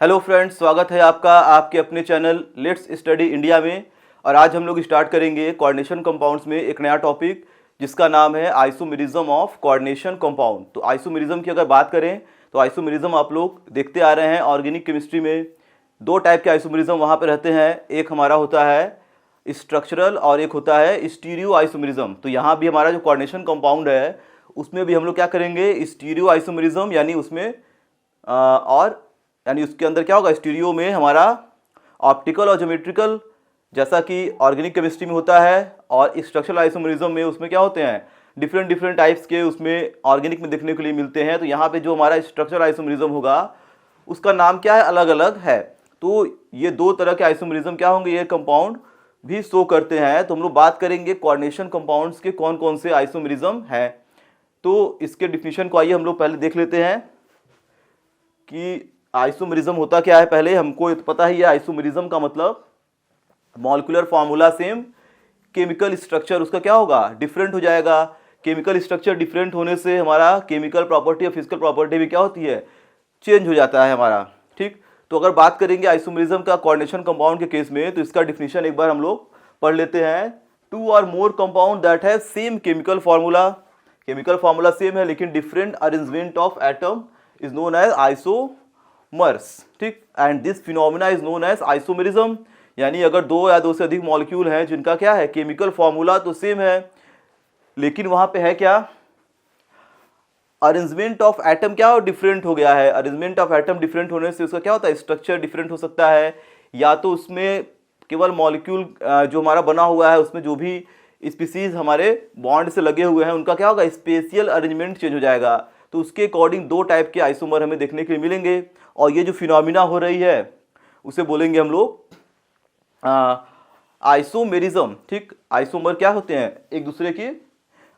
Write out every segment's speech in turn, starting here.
Hello friends, स्वागत है आपका आपके अपने चैनल लेट्स स्टडी इंडिया में। और आज हम लोग स्टार्ट करेंगे कोऑर्डिनेशन कंपाउंड्स में एक नया टॉपिक जिसका नाम है आइसोमेरिज्म ऑफ कोऑर्डिनेशन कंपाउंड। तो आइसोमेरिज्म की अगर बात करें तो आइसोमेरिज्म आप लोग देखते आ रहे हैं ऑर्गेनिक केमिस्ट्री में दो टाइप के आइसोमेरिज्म वहाँ पर रहते हैं। एक हमारा होता है स्ट्रक्चरल और एक होता है स्टीरियो आइसोमेरिज्म। तो यहाँ भी हमारा जो कोऑर्डिनेशन कंपाउंड है उसमें भी हम लोग क्या करेंगे, स्टीरियो आइसोमेरिज्म, यानी उसमें यानी उसके अंदर क्या होगा, स्टीरियो में हमारा ऑप्टिकल और ज्योमेट्रिकल जैसा कि ऑर्गेनिक केमिस्ट्री में होता है, और स्ट्रक्चरल आइसोमेरिज्म में उसमें क्या होते हैं, डिफरेंट डिफरेंट टाइप्स के उसमें ऑर्गेनिक में देखने के लिए मिलते हैं। तो यहाँ पे जो हमारा स्ट्रक्चरल आइसोमेरिज्म होगा उसका नाम क्या है, अलग अलग है। तो ये दो तरह के आइसोमेरिज्म क्या होंगे, ये कंपाउंड भी शो करते हैं। तो हम लोग बात करेंगे कोऑर्डिनेशन कंपाउंड्स के कौन कौन से आइसोमेरिज्म हैं। तो इसके डिफिनीशन को आइए हम लोग पहले देख लेते हैं कि आइसोमेरिज्म होता क्या है। पहले हमको पता ही है आइसोमेरिज्म का मतलब molecular formula same, chemical structure उसका क्या होगा, डिफरेंट हो जाएगा। केमिकल स्ट्रक्चर डिफरेंट होने से हमारा केमिकल प्रॉपर्टी और फिजिकल प्रॉपर्टी भी क्या होती है, चेंज हो जाता है हमारा। ठीक, तो अगर बात करेंगे आइसोमेरिज्म का कोऑर्डिनेशन कंपाउंड के केस में तो इसका डिफिनीशन एक बार हम लोग पढ़ लेते हैं। टू और more compound that have same chemical formula, chemical formula same है लेकिन different arrangement of atom is known as isomers. ठीक, and this phenomena is known as isomerism. यानी अगर दो या दो से अधिक मॉलिक्यूल हैं जिनका क्या है, केमिकल फार्मूला तो सेम है लेकिन वहां पे है क्या, अरेंजमेंट ऑफ एटम क्या हो, डिफरेंट हो गया है। अरेंजमेंट ऑफ एटम डिफरेंट होने से उसका क्या होता है, स्ट्रक्चर डिफरेंट हो सकता है, या तो उसमें केवल मॉलिक्यूल जो हमारा बना हुआ है उसमें जो भी स्पीसीज हमारे बॉन्ड से लगे हुए हैं उनका क्या होगा, स्पेशियल अरेंजमेंट चेंज हो जाएगा। तो उसके अकॉर्डिंग दो टाइप के आइसोमर हमें देखने के लिए मिलेंगे, और ये जो फिनोमिना हो रही है उसे बोलेंगे हम लोग आइसोमेरिज्म। ठीक, आइसोमर क्या होते हैं, एक दूसरे की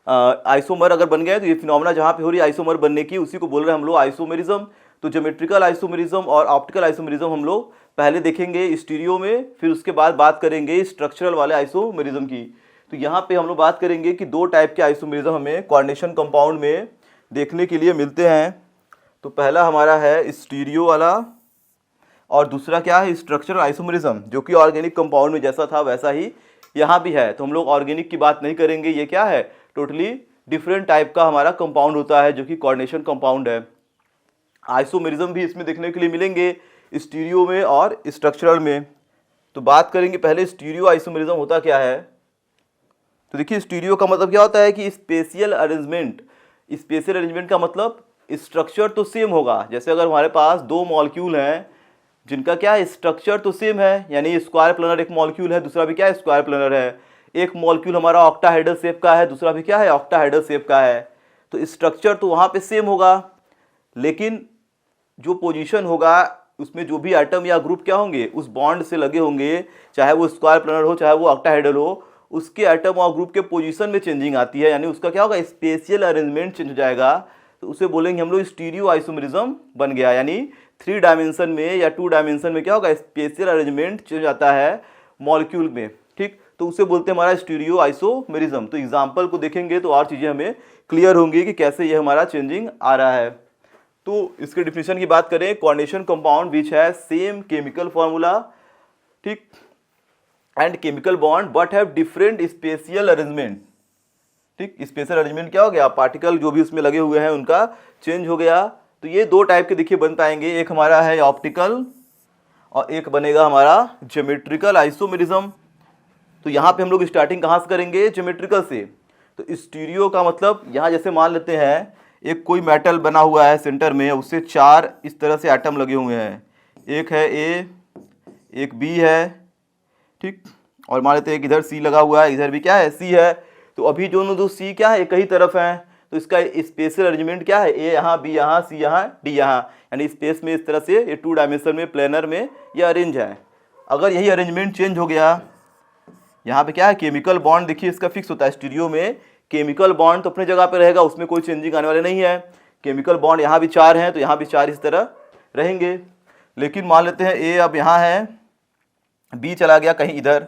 आइसोमर अगर बन गए तो ये फिनोमिना जहाँ पे हो रही है आइसोमर बनने की उसी को बोल रहे हैं हम लोग आइसोमेरिज्म। तो ज्योमेट्रिकल आइसोमेरिज्म और ऑप्टिकल आइसोमेरिज्म हम लोग पहले देखेंगे स्टीरियो में, फिर उसके बाद बात करेंगे स्ट्रक्चरल वाले आइसोमेरिज्म की। तो यहाँ पे हम लोग बात करेंगे कि दो टाइप के आइसोमेरिज्म हमें कोऑर्डिनेशन कंपाउंड में देखने के लिए मिलते हैं। तो पहला हमारा है स्टीरियो वाला और दूसरा क्या है, स्ट्रक्चरल आइसोमेरिज्म, जो कि ऑर्गेनिक कंपाउंड में जैसा था वैसा ही यहाँ भी है। तो हम लोग ऑर्गेनिक की बात नहीं करेंगे, ये क्या है, टोटली डिफरेंट टाइप का हमारा कंपाउंड होता है जो कि कोऑर्डिनेशन कंपाउंड है। आइसोमेरिज्म भी इसमें देखने के लिए मिलेंगे स्टीरियो में और स्ट्रक्चरल में। तो बात करेंगे पहले स्टीरियो आइसोमेरिज्म होता क्या है। तो देखिए स्टीरियो का मतलब क्या होता है कि स्पेशियल अरेंजमेंट। स्पेशियल अरेंजमेंट का मतलब स्ट्रक्चर तो सेम होगा, जैसे अगर हमारे पास दो मॉलिक्यूल हैं जिनका क्या है, स्ट्रक्चर तो सेम है, यानी स्क्वायर प्लैनर एक मॉलिक्यूल है, दूसरा भी क्या है, स्क्वायर प्लैनर है। एक मॉलिक्यूल हमारा ऑक्टाहेड्रल शेप का है, दूसरा भी क्या है, ऑक्टाहेड्रल शेप का है। तो स्ट्रक्चर तो वहाँ पे सेम होगा लेकिन जो पोजीशन होगा उसमें जो भी एटम या ग्रुप क्या होंगे उस बॉन्ड से लगे होंगे, चाहे वो स्क्वायर प्लैनर हो चाहे वो ऑक्टाहेड्रल हो, उसके एटम और ग्रुप के पोजीशन में चेंजिंग आती है, यानी उसका क्या होगा, स्पेशियल अरेंजमेंट चेंज हो जाएगा। तो उसे बोलेंगे हम लोग स्टीरियो आइसोमेरिज्म बन गया, यानी 3 डायमेंशन में या 2 डायमेंशन में क्या होगा, स्पेशियल अरेंजमेंट चेंज आता है मॉलिक्यूल में। ठीक, तो उसे बोलते हैं हमारा स्टीरियो आइसोमेरिज्म। तो एग्जाम्पल को देखेंगे तो और चीज़ें हमें क्लियर होंगी कि कैसे ये हमारा चेंजिंग आ रहा है। तो इसके डिफिनीशन की बात करें, कोऑर्डिनेशन कंपाउंड विच है सेम केमिकल फार्मूला, ठीक, and chemical bond but have different spatial arrangement. ठीक, स्पेशल अरेंजमेंट क्या हो गया, पार्टिकल जो भी उसमें लगे हुए हैं उनका चेंज हो गया। तो ये दो टाइप के देखिए बन पाएंगे, एक हमारा है ऑप्टिकल और एक बनेगा हमारा ज्योमेट्रिकल आइसोमेरिज्म। तो यहाँ पे हम लोग स्टार्टिंग कहाँ से करेंगे, ज्योमेट्रिकल से। तो स्टीरियो का मतलब यहाँ जैसे मान लेते हैं एक कोई मेटल बना हुआ है सेंटर में, उससे 4 इस तरह से एटम लगे हुए हैं, एक है ए, एक बी है, ठीक, और मान लेते हैं एक इधर सी लगा हुआ है, इधर भी क्या है, सी है। तो अभी दोनों दो सी क्या है, एक ही तरफ है, तो इसका स्पेशल अरेंजमेंट क्या है, ए यहाँ, बी यहाँ, सी यहाँ, डी यहाँ, यानी स्पेस में इस तरह से ये 2 डायमेंशन में प्लेनर में ये अरेंज है। अगर यही अरेंजमेंट चेंज हो गया, यहाँ पे क्या है, केमिकल बॉन्ड देखिए इसका फिक्स होता है। स्टीरियो में केमिकल बॉन्ड तो अपने जगह पे रहेगा, उसमें कोई चेंजिंग आने वाले नहीं है। केमिकल बॉन्ड यहाँ भी 4 हैं तो यहाँ भी 4 इस तरह रहेंगे। लेकिन मान लेते हैं ए अब यहाँ है, बी चला गया कहीं इधर,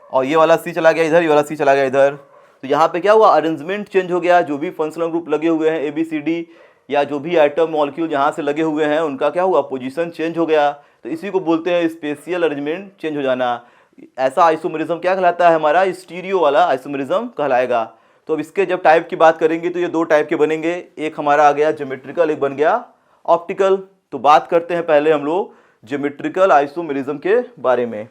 और ये वाला सी चला गया इधर, ये वाला सी चला गया इधर। तो यहाँ पे क्या हुआ, अरेंजमेंट चेंज हो गया। जो भी फंक्शनल ग्रुप लगे हुए हैं ए बी सी डी, या जो भी एटम मॉलिक्यूल यहाँ से लगे हुए हैं उनका क्या हुआ, पोजीशन चेंज हो गया। तो इसी को बोलते हैं स्पेशियल अरेंजमेंट चेंज हो जाना। ऐसा आइसोमेरिज्म क्या कहलाता है हमारा, स्टीरियो वाला आइसोमेरिज्म कहलाएगा। तो अब इसके जब टाइप की बात करेंगे तो ये दो टाइप के बनेंगे, एक हमारा आ गया ज्योमेट्रिकल, एक बन गया ऑप्टिकल। तो बात करते हैं पहले हम लोग ज्योमेट्रिकल आइसोमेरिज्म के बारे में।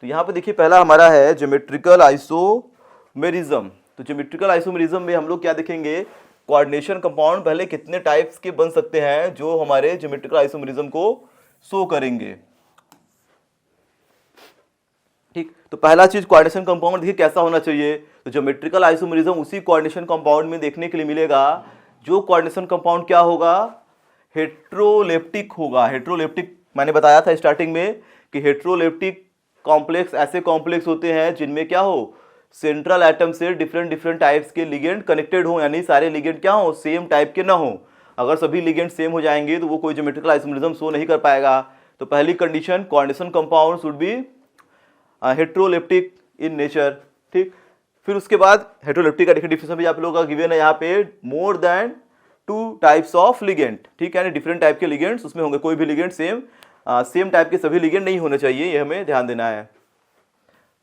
तो यहाँ पे देखिए पहला हमारा है ज्योमेट्रिकल आइसोमेरिज्म। तो ज्योमेट्रिकल आइसोमेरिज्म में हम लोग क्या देखेंगे, कोऑर्डिनेशन कंपाउंड पहले कितने टाइप्स के बन सकते हैं जो हमारे ज्योमेट्रिकल आइसोमेरिज्म को शो करेंगे। ठीक, तो पहला चीज कोऑर्डिनेशन कंपाउंड देखिए कैसा होना चाहिए। तो ज्योमेट्रिकल आइसोमेरिज्म उसी कोऑर्डिनेशन कंपाउंड में देखने के लिए मिलेगा जो कोऑर्डिनेशन कंपाउंड क्या होगा, हेट्रोलेप्टिक होगा। हेट्रोलेप्टिक मैंने बताया था स्टार्टिंग में कि हेट्रोलेप्टिक कॉम्प्लेक्स ऐसे कॉम्प्लेक्स होते हैं जिनमें क्या हो, सेंट्रल एटम से डिफरेंट डिफरेंट टाइप्स के लिगेंड कनेक्टेड हो, यानी सारे लिगेंड क्या हो, सेम टाइप के ना हो। अगर सभी लिगेंड सेम हो जाएंगे तो वो कोई ज्योमेट्रिकल आइसोमेरिज्म शो नहीं कर पाएगा। तो पहली condition, coordination compound should be heteroleptic in nature. ठीक, फिर उसके बाद हेट्रोलेप्टिक का डिफिनेशन भी आप लोगों का गिवन है यहाँ पे, more than 2 types of ligand. ठीक है, यानी डिफरेंट टाइप के लिगेंड्स उसमें होंगे, कोई भी लिगेंड सेम टाइप के सभी लिगेंड नहीं होने चाहिए, ये हमें ध्यान देना है।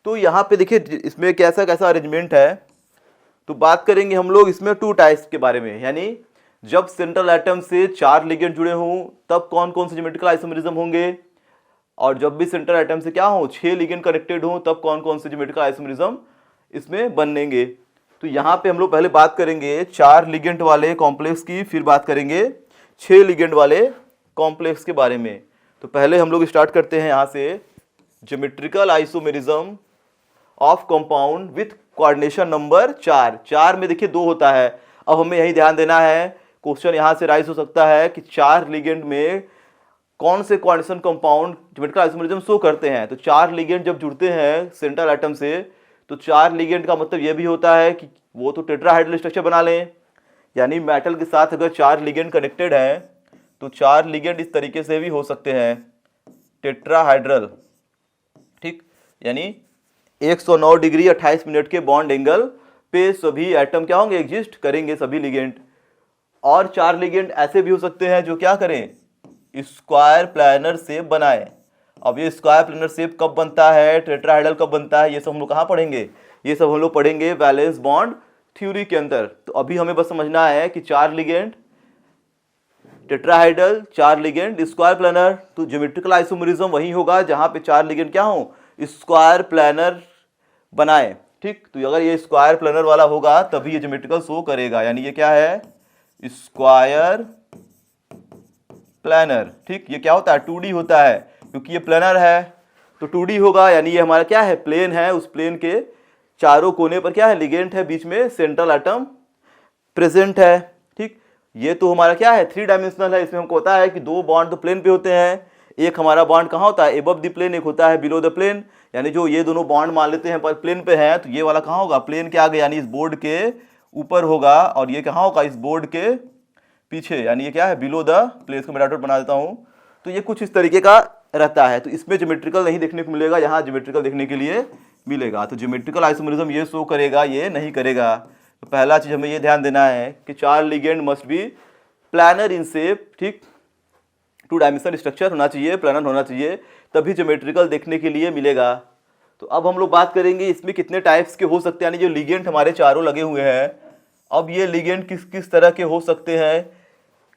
तो यहाँ पे देखिए इसमें कैसा कैसा अरेंजमेंट है। तो बात करेंगे हम लोग इसमें 2 टाइप्स के बारे में, यानी जब सेंट्रल एटम से 4 लिगेंड जुड़े हों तब कौन कौन से ज्योमेट्रिकल आइसोमेरिज्म होंगे, और जब भी सेंट्रल एटम से क्या हो, 6 लिगेंड कनेक्टेड हो तब कौन कौन से ज्योमेट्रिकल आइसोमेरिज्म इसमें बनेंगे। तो यहाँ पे हम लोग पहले बात करेंगे 4 लिगेंड वाले कॉम्प्लेक्स की, फिर बात करेंगे 6 लिगेंड वाले कॉम्प्लेक्स के बारे में। तो पहले हम लोग स्टार्ट करते हैं यहाँ से, geometrical isomerism of compound with coordination number 4। 4 में देखिए 2 होता है। अब हमें यही ध्यान देना है, क्वेश्चन यहाँ से राइज हो सकता है कि 4 लिगेंड में कौन से coordination compound geometrical isomerism show करते हैं। तो 4 लिगेंड जब जुड़ते हैं सेंट्रल एटम से, तो 4 लिगेंड का मतलब यह भी होता है कि वो तो टेट्राहाइड्रल स्ट्रक्चर बना लें, यानी मेटल के साथ अगर 4 लिगेंड कनेक्टेड है तो 4 लिगेंड इस तरीके से भी हो सकते हैं, टेट्राहाइड्रल। ठीक, यानी 109 डिग्री 28 मिनट के बॉन्ड एंगल पे सभी एटम क्या होंगे, एग्जिस्ट करेंगे सभी लिगेंड। और 4 लिगेंड ऐसे भी हो सकते हैं जो क्या करें, स्क्वायर प्लानर शेप बनाए। अब ये स्क्वायर प्लानर शेप कब बनता है, टेट्राहाइड्रल कब बनता है, ये सब हम लोग कहाँ पढ़ेंगे, ये सब हम लोग पढ़ेंगे वैलेंस बॉन्ड थ्योरी के अंदर। तो अभी हमें बस समझना है कि 4 ligand tetrahedral, 4 ligand square planar. तो ज्योमेट्रिकल आइसोमेरिज्म वही होगा जहां पे 4 लिगेंड क्या हो, स्क्वायर प्लानर बनाए। ठीक, तो अगर ये स्क्वायर प्लानर वाला होगा तभी ये ज्योमेट्रिकल शो करेगा, यानी ये क्या है, स्क्वायर प्लानर। ठीक, ये क्या होता है, 2D होता है, क्योंकि ये प्लानर है तो 2D होगा, यानी ये हमारा क्या है, प्लेन है, उस प्लेन के चारों कोने पर क्या है, लिगेंड है, बीच में सेंट्रल एटम प्रेजेंट है। ठीक, ये तो हमारा क्या है, 3 डायमेंशनल है। इसमें हमको पता है कि 2 बॉन्ड तो प्लेन पे होते हैं, एक हमारा बॉन्ड कहाँ होता है, एबव द प्लेन, एक होता है बिलो द प्लेन। यानी जो ये दोनों बॉन्ड मान लेते हैं पर प्लेन पे है, तो ये वाला कहाँ होगा, प्लेन के आगे, यानी इस बोर्ड के ऊपर होगा, और ये कहाँ होगा, इस बोर्ड के पीछे, यानी ये क्या है, बिलो द प्लेन। को मैं डॉट बना देता हूँ। तो ये कुछ इस तरीके का रहता है। तो इसमें ज्योमेट्रिकल नहीं देखने को मिलेगा, यहाँ ज्योमेट्रिकल देखने के लिए मिलेगा। तो ज्योमेट्रिकल आइसोमेरिज्म ये शो करेगा, ये नहीं करेगा। तो पहला चीज हमें ये ध्यान देना है कि 4 ligand must be planar in shape. ठीक, 2 डायमेंशनल स्ट्रक्चर होना चाहिए, प्लानर होना चाहिए, तभी ज्योमेट्रिकल देखने के लिए मिलेगा। तो अब हम लोग बात करेंगे इसमें कितने टाइप्स के हो सकते हैं, यानी जो लिगेंड हमारे चारों लगे हुए हैं, अब ये लिगेंड किस किस तरह के हो सकते हैं।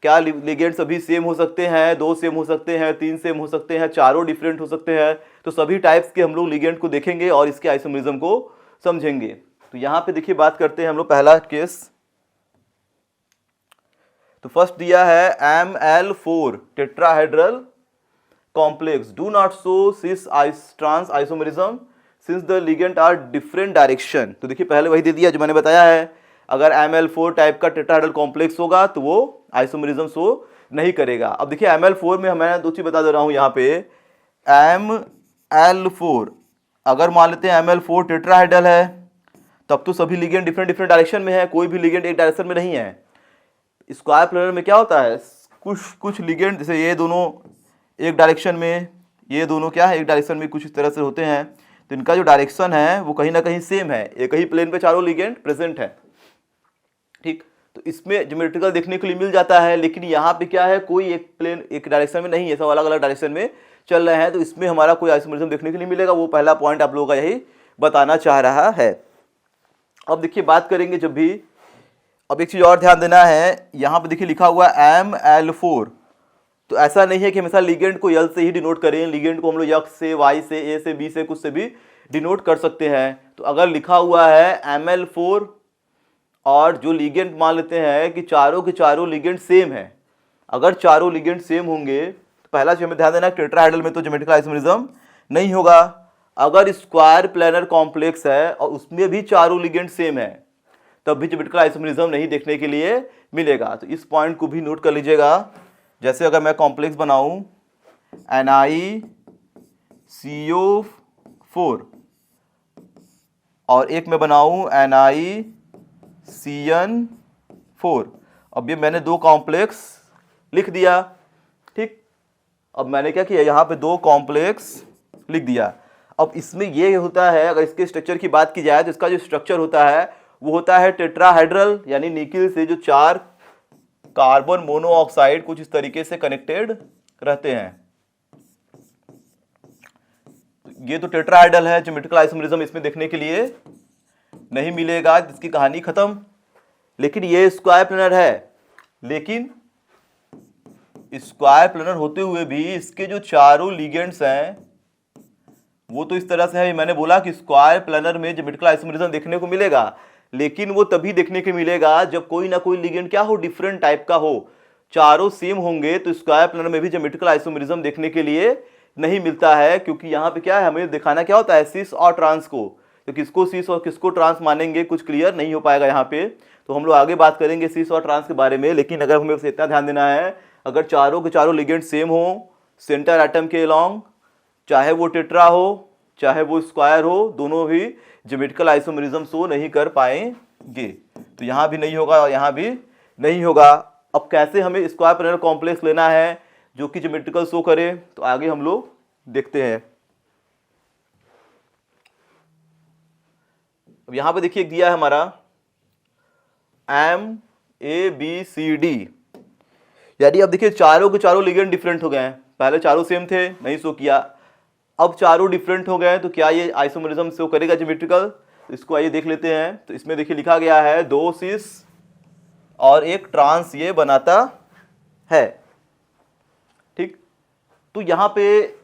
क्या लिगेंड सभी सेम हो सकते हैं, 2 सेम हो सकते हैं, 3 सेम हो सकते हैं, चारों डिफरेंट हो सकते हैं। तो सभी टाइप्स के हम लोग लिगेंड को देखेंगे और इसके आइसोमेरिज्म को समझेंगे। तो यहाँ पे देखिए बात करते हैं हम लोग पहला केस। तो फर्स्ट दिया है Ml4 tetrahedral complex do not show cis trans isomerism since the ligand are different direction. तो देखिए पहले वही दे दिया जो मैंने बताया है, अगर Ml4 टाइप का टेट्राहाइड्रल कॉम्प्लेक्स होगा तो वो आइसोमेरिज्म शो नहीं करेगा। अब देखिए Ml4 में मैं 2 चीज बता दे रहा हूं यहाँ पे। Ml4 अगर मान लेते हैं Ml4 टेट्राहाइड्रल है, तब तो सभी लिगेंड डिफरेंट डिफरेंट डायरेक्शन में है, कोई भी लिगेंड एक डायरेक्शन में नहीं है। स्क्वायर प्लानर में क्या होता है, कुछ लिगेंड जैसे ये दोनों एक डायरेक्शन में, ये दोनों क्या है एक डायरेक्शन में, कुछ इस तरह से होते हैं। तो इनका जो डायरेक्शन है वो कहीं ना कहीं सेम है, एक ही प्लेन पे चारों लिगेंड प्रेजेंट है। ठीक, तो इसमें ज्योमेट्रिकल देखने के लिए मिल जाता है, लेकिन यहाँ पे क्या है, कोई एक प्लेन एक डायरेक्शन में नहीं है, सब अलग अलग डायरेक्शन में चल रहे हैं, तो इसमें हमारा कोई आइसोमेरिज्म देखने के लिए मिलेगा। वो पहला पॉइंट आप लोगों का यही बताना चाह रहा है। अब देखिए बात करेंगे जब भी, अब एक चीज़ और ध्यान देना है, यहाँ पे देखिए लिखा हुआ ML4, तो ऐसा नहीं है कि हमेशा लिगेंड को L से ही डिनोट करें, लिगेंड को हम लोग X से, Y से, A से, B से, कुछ से भी डिनोट कर सकते हैं। तो अगर लिखा हुआ है ML4 और जो लिगेंड मान लेते हैं कि चारों के चारों लिगेंड सेम है, अगर चारों लिगेंड सेम होंगे तो पहला चीज हमें ध्यान देना है टेट्राहेड्रल में तो ज्योमेट्रिकल आइसोमेरिज्म नहीं होगा। अगर स्क्वायर प्लेनर कॉम्प्लेक्स है और उसमें भी चारों लिगेंड सेम है तब भी ज्योमेट्रिकल आइसोमेरिज्म नहीं देखने के लिए मिलेगा। तो इस पॉइंट को भी नोट कर लीजिएगा। जैसे अगर मैं कॉम्प्लेक्स बनाऊं NiCO4 और एक मैं बनाऊं NiCN4, अब ये मैंने दो कॉम्प्लेक्स लिख दिया, ठीक। अब मैंने क्या किया, यहाँ पे दो कॉम्प्लेक्स लिख दिया। अब इसमें ये होता है, अगर इसके स्ट्रक्चर की बात की जाए तो इसका जो स्ट्रक्चर होता है वो होता है टेट्राहेड्रल, यानी निकिल से जो 4 कार्बन मोनोऑक्साइड कुछ इस तरीके से कनेक्टेड रहते हैं। ये तो टेट्राहेड्रल है, ज्योमेट्रिकल आइसोमेरिज्म इसमें देखने के लिए नहीं मिलेगा, इसकी कहानी खत्म। लेकिन ये स्क्वायर प्लेनर है, लेकिन स्क्वायर प्लेनर होते हुए भी इसके जो चारों लिगेंड्स हैं वो तो इस तरह से है, मैंने बोला कि स्क्वायर प्लेनर में ज्योमेट्रिकल आइसोमेरिज्म देखने को मिलेगा, लेकिन वो तभी देखने को मिलेगा जब कोई ना कोई लिगेंड क्या हो, डिफरेंट टाइप का हो। चारों सेम होंगे तो स्क्वायर प्लेनर में भी ज्योमेट्रिकल आइसोमेरिज्म देखने के लिए नहीं मिलता है, क्योंकि यहाँ पे क्या है, हमें दिखाना क्या होता है, सिस और ट्रांस को। तो किसको सिस और किसको ट्रांस मानेंगे कुछ क्लियर नहीं हो पाएगा यहाँ पे। तो हम लोग आगे बात करेंगे सिस और ट्रांस के बारे में, लेकिन अगर हमें इतना ध्यान देना है, अगर चारों के चारों लिगेंड सेम हो सेंटर एटम के अलोंग, चाहे वो टेट्रा हो चाहे वो स्क्वायर हो, दोनों भी ज्योमेट्रिकल आइसोमेरिज्म शो नहीं कर पाएंगे। तो यहाँ भी नहीं होगा और यहाँ भी नहीं होगा। अब कैसे हमें स्क्वायर प्लेनर कॉम्प्लेक्स लेना है जो कि ज्योमेट्रिकल शो करे, तो आगे हम लोग देखते हैं। अब यहाँ पे देखिए दिया है हमारा MABCD, यानी अब देखिए चारों के चारों लिगेंड डिफरेंट हो गए हैं। पहले चारों सेम थे, नहीं शो किया, अब चारों डिफरेंट हो गए, तो क्या ये आइसोमेरिज्म शो करेगा ज्योमेट्रिकल? इसको आइए देख लेते हैं। तो इसमें देखिए लिखा गया है 2 सिस और एक ट्रांस ये बनाता है, ठीक। तो यहाँ पे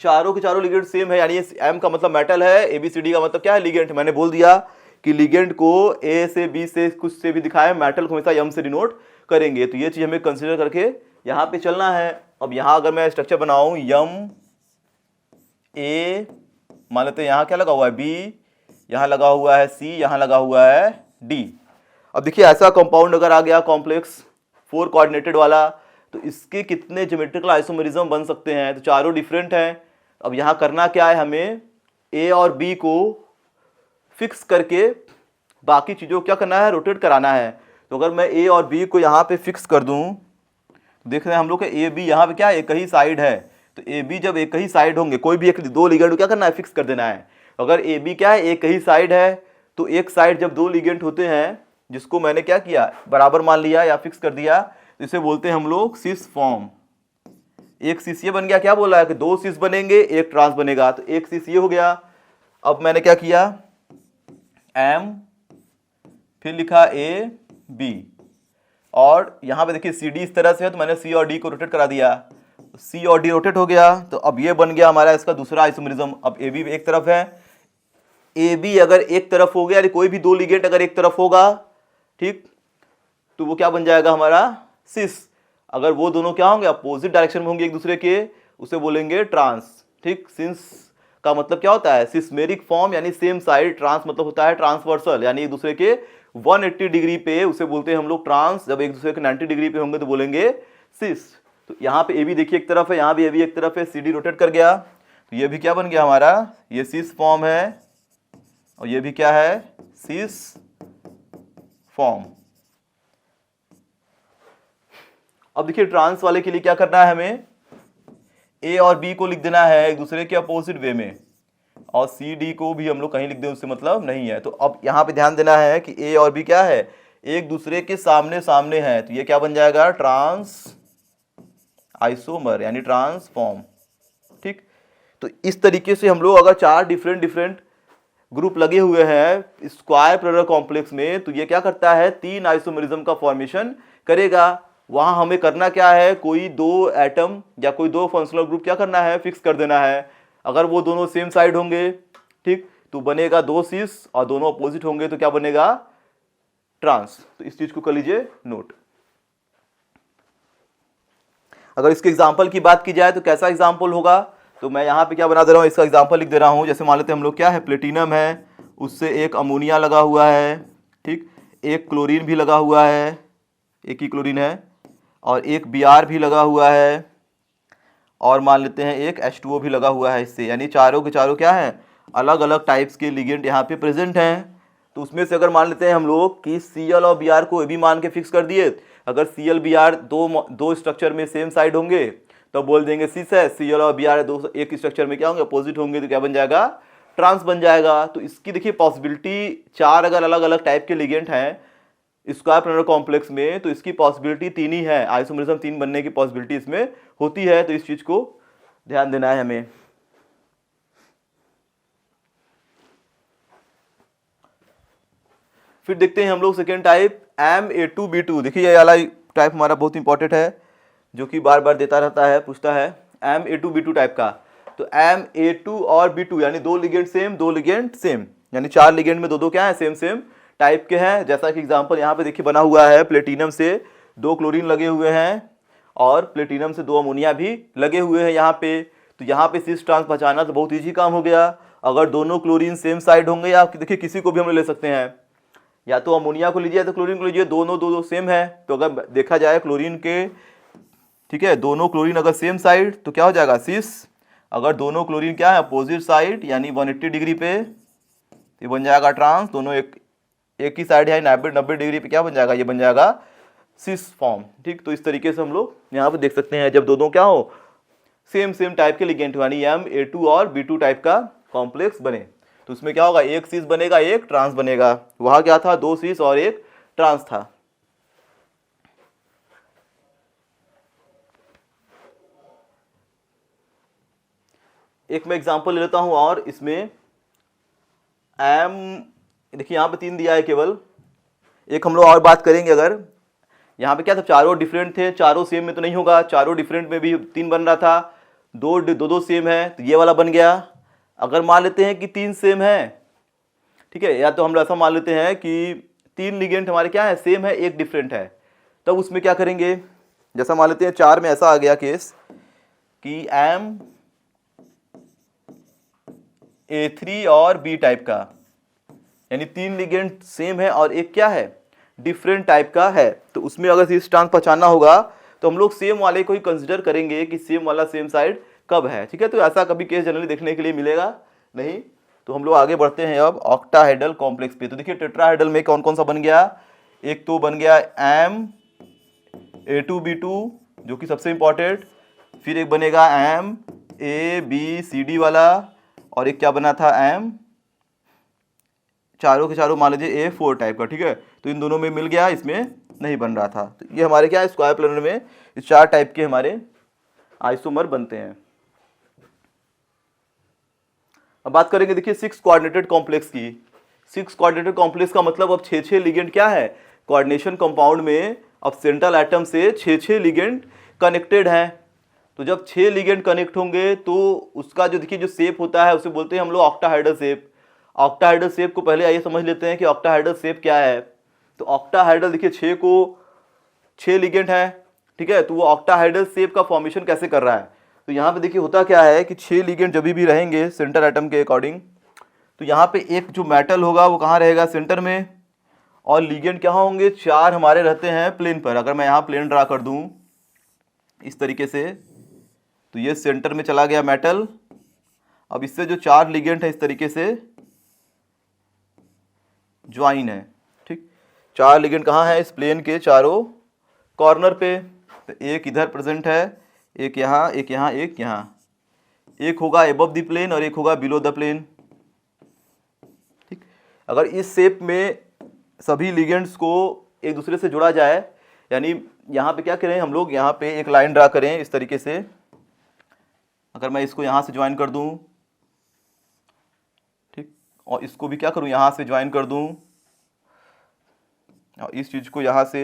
चारों के चारों लिगेंड सेम है, यानी M का मतलब मेटल है, ABCD का मतलब क्या है, लिगेंड। मैंने बोल दिया कि लिगेंड को A से B से कुछ से भी दिखाए, मेटल को हमेशा M से डिनोट करेंगे। तो ये चीज हमें कंसिडर करके यहाँ पे चलना है। अब यहाँ अगर मैं स्ट्रक्चर बनाऊं A, मान लेते हैं यहाँ क्या लगा हुआ है B, यहाँ लगा हुआ है C, यहाँ लगा हुआ है D। अब देखिए ऐसा कंपाउंड अगर आ गया कॉम्प्लेक्स 4 कोऑर्डिनेटेड वाला, तो इसके कितने ज्योमेट्रिकल आइसोमेरिज्म बन सकते हैं? तो चारों डिफरेंट हैं। अब यहाँ करना क्या है, हमें A और B को फिक्स करके बाकी चीज़ों को क्या करना है, रोटेट कराना है। तो अगर मैं A और B को यहाँ पे फिक्स कर दूँ, देख रहे हैं हम लोग A B यहाँ पे क्या एक ही साइड है, तो ए बी जब एक ही साइड होंगे, कोई भी एक दो लिगेंड को क्या करना है, फिक्स कर देना है। अगर ए बी क्या है, एक ही साइड है, तो एक साइड जब दो लिगेंड होते हैं जिसको मैंने क्या किया, बराबर मान लिया या फिक्स कर दिया, तो इसे बोलते हैं हम लोग सिस फॉर्म। एक सिस ये बन गया, क्या बोला है कि 2 सिस बनेंगे एक ट्रांस बनेगा, तो एक सिस ये हो गया। अब मैंने क्या किया, M फिर लिखा A B, और यहाँ पे देखिए CD इस तरह से है, तो मैंने C और D को रोटेट करा दिया, C और D रोटेट हो गया। तो अब ये बन गया हमारा इसका दूसरा आइसोमेरिज्म। अब AB एक तरफ है, AB अगर एक तरफ हो गया, कोई भी दो लिगेंड अगर एक तरफ होगा, ठीक, तो वो क्या बन जाएगा हमारा, सिस। अगर वो दोनों क्या होंगे, अपोजिट डायरेक्शन में होंगे एक दूसरे के, उसे बोलेंगे ट्रांस, ठीक। सिंस का मतलब क्या होता है, सिस्मेरिक फॉर्म यानी सेम साइड, ट्रांस मतलब होता है ट्रांसवर्सल, यानी एक दूसरे के 180 डिग्री पे, उसे बोलते हैं हम लोग ट्रांस। जब एक दूसरे के 90 डिग्री पे होंगे तो बोलेंगे सिस। तो यहाँ पे AB देखिए एक तरफ है, यहाँ भी AB एक तरफ है, CD रोटेट कर गया, तो ये भी क्या बन गया हमारा, ये सिस फॉर्म है, और ये भी क्या है, सिस फॉर्म। अब देखिए ट्रांस वाले के लिए क्या करना है, हमें A और B को लिख देना है एक दूसरे के अपोजिट वे में, और CD को भी हम लोग कहीं लिख दें उससे मतलब नहीं है। तो अब यहाँ पे ध्यान देना है कि A और B क्या है, एक दूसरे के सामने सामने हैं, तो ये क्या बन जाएगा, ट्रांस आइसोमर यानी ट्रांसफॉर्म। ठीक, तो इस तरीके से हम लोग अगर 4 डिफरेंट डिफरेंट ग्रुप लगे हुए हैं स्क्वायर प्लेनर कॉम्प्लेक्स में, तो ये क्या करता है, 3 आइसोमरिज्म का फॉर्मेशन करेगा। वहां हमें करना क्या है, कोई 2 एटम या कोई 2 फंक्शनल ग्रुप क्या करना है, फिक्स कर देना है। अगर वो दोनों सेम साइड होंगे, ठीक, तो बनेगा 2 सीस, और दोनों अपोजिट होंगे तो क्या बनेगा, ट्रांस। तो इस चीज को कर लीजिए नोट। अगर इसके एग्जाम्पल की बात की जाए तो कैसा एग्जाम्पल होगा, तो मैं यहाँ पे क्या बना दे रहा हूँ, इसका एग्जाम्पल लिख दे रहा हूँ। जैसे मान लेते हैं हम लोग क्या है, प्लेटिनम है, उससे एक अमोनिया लगा हुआ है, ठीक, एक क्लोरीन भी लगा हुआ है, एक ही क्लोरीन है, और एक Br भी लगा हुआ है, और मान लेते हैं एक H2O भी लगा हुआ है इससे, यानी चारों के चारों क्या है, अलग अलग टाइप्स के लिगेंड यहाँ पे प्रेजेंट हैं। तो उसमें से अगर मान लेते हैं हम लोग कि Cl और Br को भी मान के फिक्स कर दिए, अगर Cl Br दो स्ट्रक्चर में सेम साइड होंगे तो बोल देंगे सिस है, Cl और Br दो एक स्ट्रक्चर में क्या होंगे, अपोजिट होंगे, तो क्या बन जाएगा, ट्रांस बन जाएगा। तो इसकी देखिए पॉसिबिलिटी 4 अगर अलग अलग टाइप के लिगेंड हैं स्क्वायर प्लेनर कॉम्प्लेक्स में, तो इसकी पॉसिबिलिटी 3 ही है, आइसोमरिज्म 3 बनने की पॉसिबिलिटी इसमें होती है। तो इस चीज को ध्यान देना है हमें। फिर देखते हैं हम लोग सेकेंड टाइप Ma2B2। देखिए ये वाला टाइप हमारा बहुत इंपॉर्टेंट है, जो कि बार बार देता रहता है, पूछता है Ma2B2 टाइप का। तो Ma2 और B2 यानी 2 लिगेंड सेम, 2 लिगेंड सेम, यानी 4 लिगेंड में दो क्या है, सेम सेम टाइप के हैं। जैसा कि एग्जांपल यहाँ पे देखिए बना हुआ है, प्लेटिनम से 2 क्लोरीन लगे हुए हैं और प्लेटिनम से 2 अमोनिया भी लगे हुए हैं यहाँ पे। तो यहाँ पे सिस ट्रांस पहचानना तो बहुत ईजी काम हो गया। अगर दोनों क्लोरीन सेम साइड होंगे, या देखिए किसी को भी हम ले सकते हैं, या तो अमोनिया को लीजिए या तो क्लोरीन को लीजिए, दोनों दो सेम है। तो अगर देखा जाए क्लोरीन के, ठीक है, दोनों क्लोरीन अगर सेम साइड तो क्या हो जाएगा, सिस। अगर दोनों क्लोरीन क्या है, अपोजिट साइड यानी 180 डिग्री पे, ये बन जाएगा ट्रांस। दोनों एक ही साइड है 90 डिग्री पे, क्या बन जाएगा, ये बन जाएगा सिस फॉर्म। ठीक, तो इस तरीके से हम लोग यहाँ पे देख सकते हैं, जब दोनों क्या हो, सेम सेम टाइप के लिगेंड यानी Ma2 और B2 टाइप का कॉम्प्लेक्स बने, तो उसमें क्या होगा, एक सिस बनेगा, एक ट्रांस बनेगा। वहां क्या था, 2 सिस और एक ट्रांस था। एक मैं एग्जांपल ले लेता हूं, और इसमें देखिए यहाँ पे 3 दिया है केवल। एक हम लोग और बात करेंगे, अगर यहाँ पे क्या था, चारों डिफरेंट थे, चारों सेम में तो नहीं होगा, चारों डिफरेंट में भी 3 बन रहा था, दो सेम है, तो ये वाला बन गया। अगर मान लेते हैं कि 3 सेम है, ठीक है, या तो हम लोग ऐसा मान लेते हैं कि 3 लिगेंड हमारे क्या है, सेम है, एक डिफरेंट है, तब उसमें क्या करेंगे, जैसा मान लेते हैं 4 में ऐसा आ गया केस कि A3 और B टाइप का, यानी 3 लिगेंड सेम है और एक क्या है, डिफरेंट टाइप का है। तो उसमें अगर इस ट्रांस पहचानना होगा तो हम लोग सेम वाले को ही कंसिडर करेंगे कि सेम वाला सेम साइड कब है। ठीक है, तो ऐसा कभी केस जनरली देखने के लिए मिलेगा नहीं। तो हम लोग आगे बढ़ते हैं अब ऑक्टाहेड्रल कॉम्प्लेक्स पे। तो देखिए टेट्राहेड्रल में कौन कौन सा बन गया, एक तो बन गया Ma2B2 जो कि सबसे इंपॉर्टेंट, फिर एक बनेगा MABCD वाला, और एक क्या बना था चारों के चारों मान लीजिए A4 टाइप का। ठीक है, तो इन दोनों में मिल गया, इसमें नहीं बन रहा था। तो ये हमारे क्या है, स्क्वायर प्लेनर में इस 4 टाइप के हमारे आइसोमर बनते हैं। अब बात करेंगे देखिए 6 कोऑर्डिनेटेड कॉम्प्लेक्स की। 6 कोऑर्डिनेटेड कॉम्प्लेक्स का मतलब अब 6 लिगेंड क्या है, कोऑर्डिनेशन कंपाउंड में अब सेंट्रल एटम से 6 लिगेंड कनेक्टेड हैं। तो जब 6 लिगेंड कनेक्ट होंगे तो उसका जो देखिए जो शेप होता है उसे बोलते हैं हम लोग ऑक्टाहेड्रल शेप। ऑक्टाहेड्रल शेप को पहले आइए समझ लेते हैं कि ऑक्टाहेड्रल शेप क्या है। तो ऑक्टाहेड्रल देखिए 6 लिगेंड है, ठीक है, तो वो ऑक्टाहेड्रल शेप का फॉर्मेशन कैसे कर रहा है। तो यहाँ पे देखिए होता क्या है कि 6 लिगेंड जब भी रहेंगे सेंटर एटम के अकॉर्डिंग, तो यहाँ पे एक जो मेटल होगा वो कहाँ रहेगा, सेंटर में, और लिगेंड क्या होंगे, 4 हमारे रहते हैं प्लेन पर। अगर मैं यहाँ प्लेन ड्रा कर दूँ इस तरीके से, तो ये सेंटर में चला गया मेटल। अब इससे जो 4 लिगेंड है इस तरीके से ज्वाइन है। ठीक, 4 लिगेंड कहाँ है, इस प्लेन के चारों कॉर्नर पे। तो एक इधर प्रेजेंट है, एक यहाँ, एक यहाँ, एक यहाँ, एक होगा एबव द प्लेन और एक होगा बिलो द प्लेन। ठीक, अगर इस शेप में सभी लिगेंड्स को एक दूसरे से जुड़ा जाए, यानी यहाँ पे क्या करें हम लोग, यहाँ पे एक लाइन ड्रा करें इस तरीके से। अगर मैं इसको यहाँ से ज्वाइन कर दूँ, ठीक, और इसको भी क्या करूँ, यहाँ से ज्वाइन कर दूँ, और इस चीज़ को यहाँ से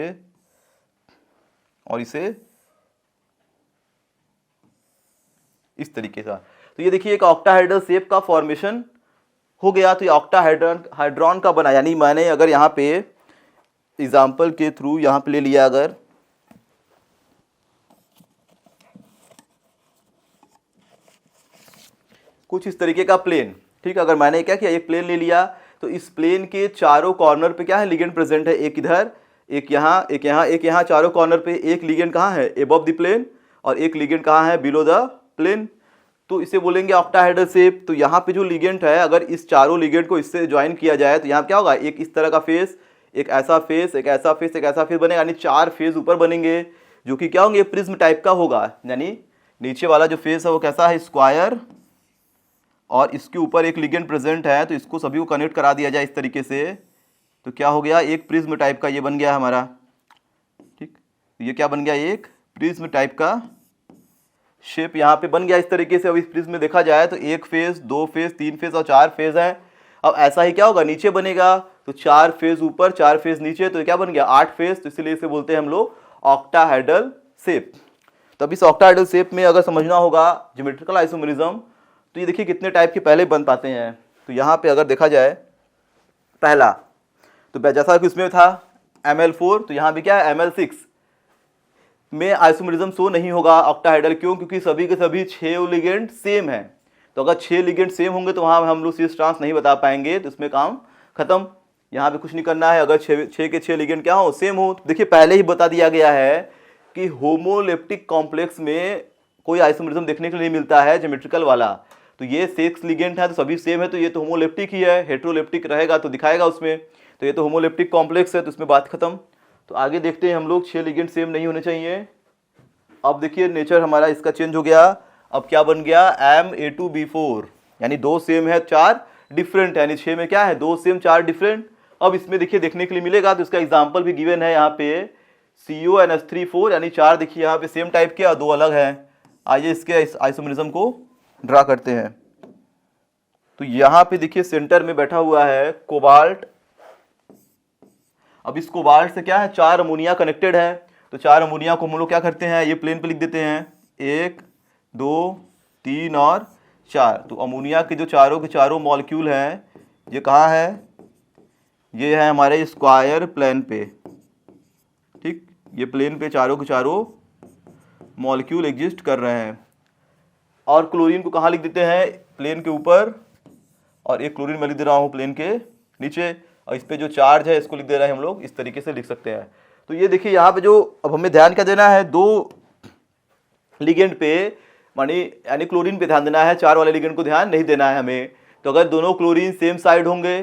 और इसे इस तरीके का, तो ये देखिए एक ऑक्टाहेड्रल शेप का फॉर्मेशन हो गया। तो ये ऑक्टाहेड्रॉन का बना, यानी मैंने अगर यहाँ पे एग्जाम्पल के थ्रू यहाँ पे ले लिया, अगर कुछ इस तरीके का प्लेन, ठीक, अगर मैंने क्या किया, एक प्लेन ले लिया, तो इस प्लेन के चारों कॉर्नर पे क्या है, लिगेंड प्रेजेंट है, एक इधर, एक यहाँ, एक यहाँ, एक यहाँ, चारों कॉर्नर पे एक लिगेंड कहाँ है, एबव द प्लेन, और एक लिगेंड कहाँ है, बिलो द प्लेन। तो इसे बोलेंगे ऑक्टाहेड्रल शेप। तो यहाँ पे जो लिगेंड है, अगर इस चारों लिगेंड को इससे ज्वाइन किया जाए तो यहाँ क्या होगा, एक इस तरह का फेस, एक ऐसा फेस, एक ऐसा फेस, एक ऐसा फेस बनेगा, यानी 4 फेस ऊपर बनेंगे, जो कि क्या होंगे, प्रिज्म टाइप का होगा। यानी नीचे वाला जो फेस है वो कैसा है, स्क्वायर, और इसके ऊपर एक लिगेंड प्रेजेंट है, तो इसको सभी को कनेक्ट करा दिया जाए इस तरीके से, तो क्या हो गया, एक प्रिज्म टाइप का ये बन गया हमारा, ठीक, ये क्या बन गया, एक प्रिज्म टाइप का शेप यहाँ पे बन गया इस तरीके से। अब इस प्रिज्म में देखा जाए तो एक फेस, 2 फेस, 3 फेस और 4 फेस है। अब ऐसा ही क्या होगा, नीचे बनेगा, तो 4 फेस ऊपर, 4 फेस नीचे, तो क्या बन गया, 8 फेस। तो इसलिए इसे बोलते हैं हम लोग ऑक्टाहेड्रल शेप। तो अब इस ऑक्टाहेड्रल शेप में अगर समझना होगा ज्योमेट्रिकल आइसोमेरिज्म, तो ये देखिए कितने टाइप के पहले बन पाते हैं। तो यहाँ पे अगर देखा जाए, पहला तो जैसा कि इसमें था ML4, तो यहाँ भी क्या है, ML6 में आइसोमेरिज्म शो नहीं होगा ऑक्टाहेड्रल। क्यों, क्योंकि सभी के सभी 6 लिगेंड सेम है। तो अगर 6 लिगेंड सेम होंगे तो वहाँ हम लोग सिस ट्रांस नहीं बता पाएंगे, तो इसमें काम खत्म। यहाँ पे कुछ नहीं करना है, अगर 6 के 6 लिगेंड क्या हो, सेम हो। तो देखिए पहले ही बता दिया गया है कि होमोलेप्टिक कॉम्प्लेक्स में कोई आइसोमेरिज्म देखने के लिए मिलता है ज्योमेट्रिकल वाला। तो ये 6 लिगेंड है तो सभी सेम है, तो ये तो होमोलेप्टिक ही है। हेट्रोलेप्टिक रहेगा तो दिखाएगा उसमें, तो ये तो होमोलेप्टिक कॉम्प्लेक्स है, तो इसमें बात खत्म। तो आगे देखते हैं हम लोग, 6 लिगेंड सेम नहीं होने चाहिए। अब देखिए नेचर हमारा इसका चेंज हो गया। अब क्या बन गया, MA2B4, यानी 2 सेम है, 4 डिफरेंट, यानी 6 में क्या है, 2 सेम 4 डिफरेंट। अब इसमें देखिए देखने के लिए मिलेगा, तो इसका एग्जांपल भी गिवन है यहाँ पे, CONH3 यानी 4 देखिए यहाँ पे सेम टाइप के और 2 अलग हैं। आइए इसके आइसोमेरिज्म को ड्रा करते हैं। तो यहाँ पे देखिए सेंटर में बैठा हुआ है कोबाल्ट। अब इस कोबाल्ट से क्या है, 4 अमोनिया कनेक्टेड है। तो 4 अमोनिया को हम लोग क्या करते हैं, ये प्लेन पे लिख देते हैं, 1 2 3 और 4। तो अमोनिया के जो चारों के चारों मॉलिक्यूल हैं, ये कहाँ है, ये है हमारे स्क्वायर प्लेन पे, ठीक, ये प्लेन पे चारों के चारों मॉलिक्यूल एग्जिस्ट कर रहे हैं। और क्लोरीन को कहाँ लिख देते हैं, प्लेन के ऊपर, और एक क्लोरीन मैं लिख दे रहा हूँ प्लेन के नीचे, और इस पे जो चार्ज है इसको लिख दे रहे हैं हम लोग, इस तरीके से लिख सकते हैं। तो ये देखिए यहाँ पे जो अब हमें ध्यान क्या देना है, 2 लिगेंड पे, यानी क्लोरीन पे ध्यान देना है, 4 वाले लिगेंड को ध्यान नहीं देना है हमें। तो अगर दोनों क्लोरीन सेम साइड होंगे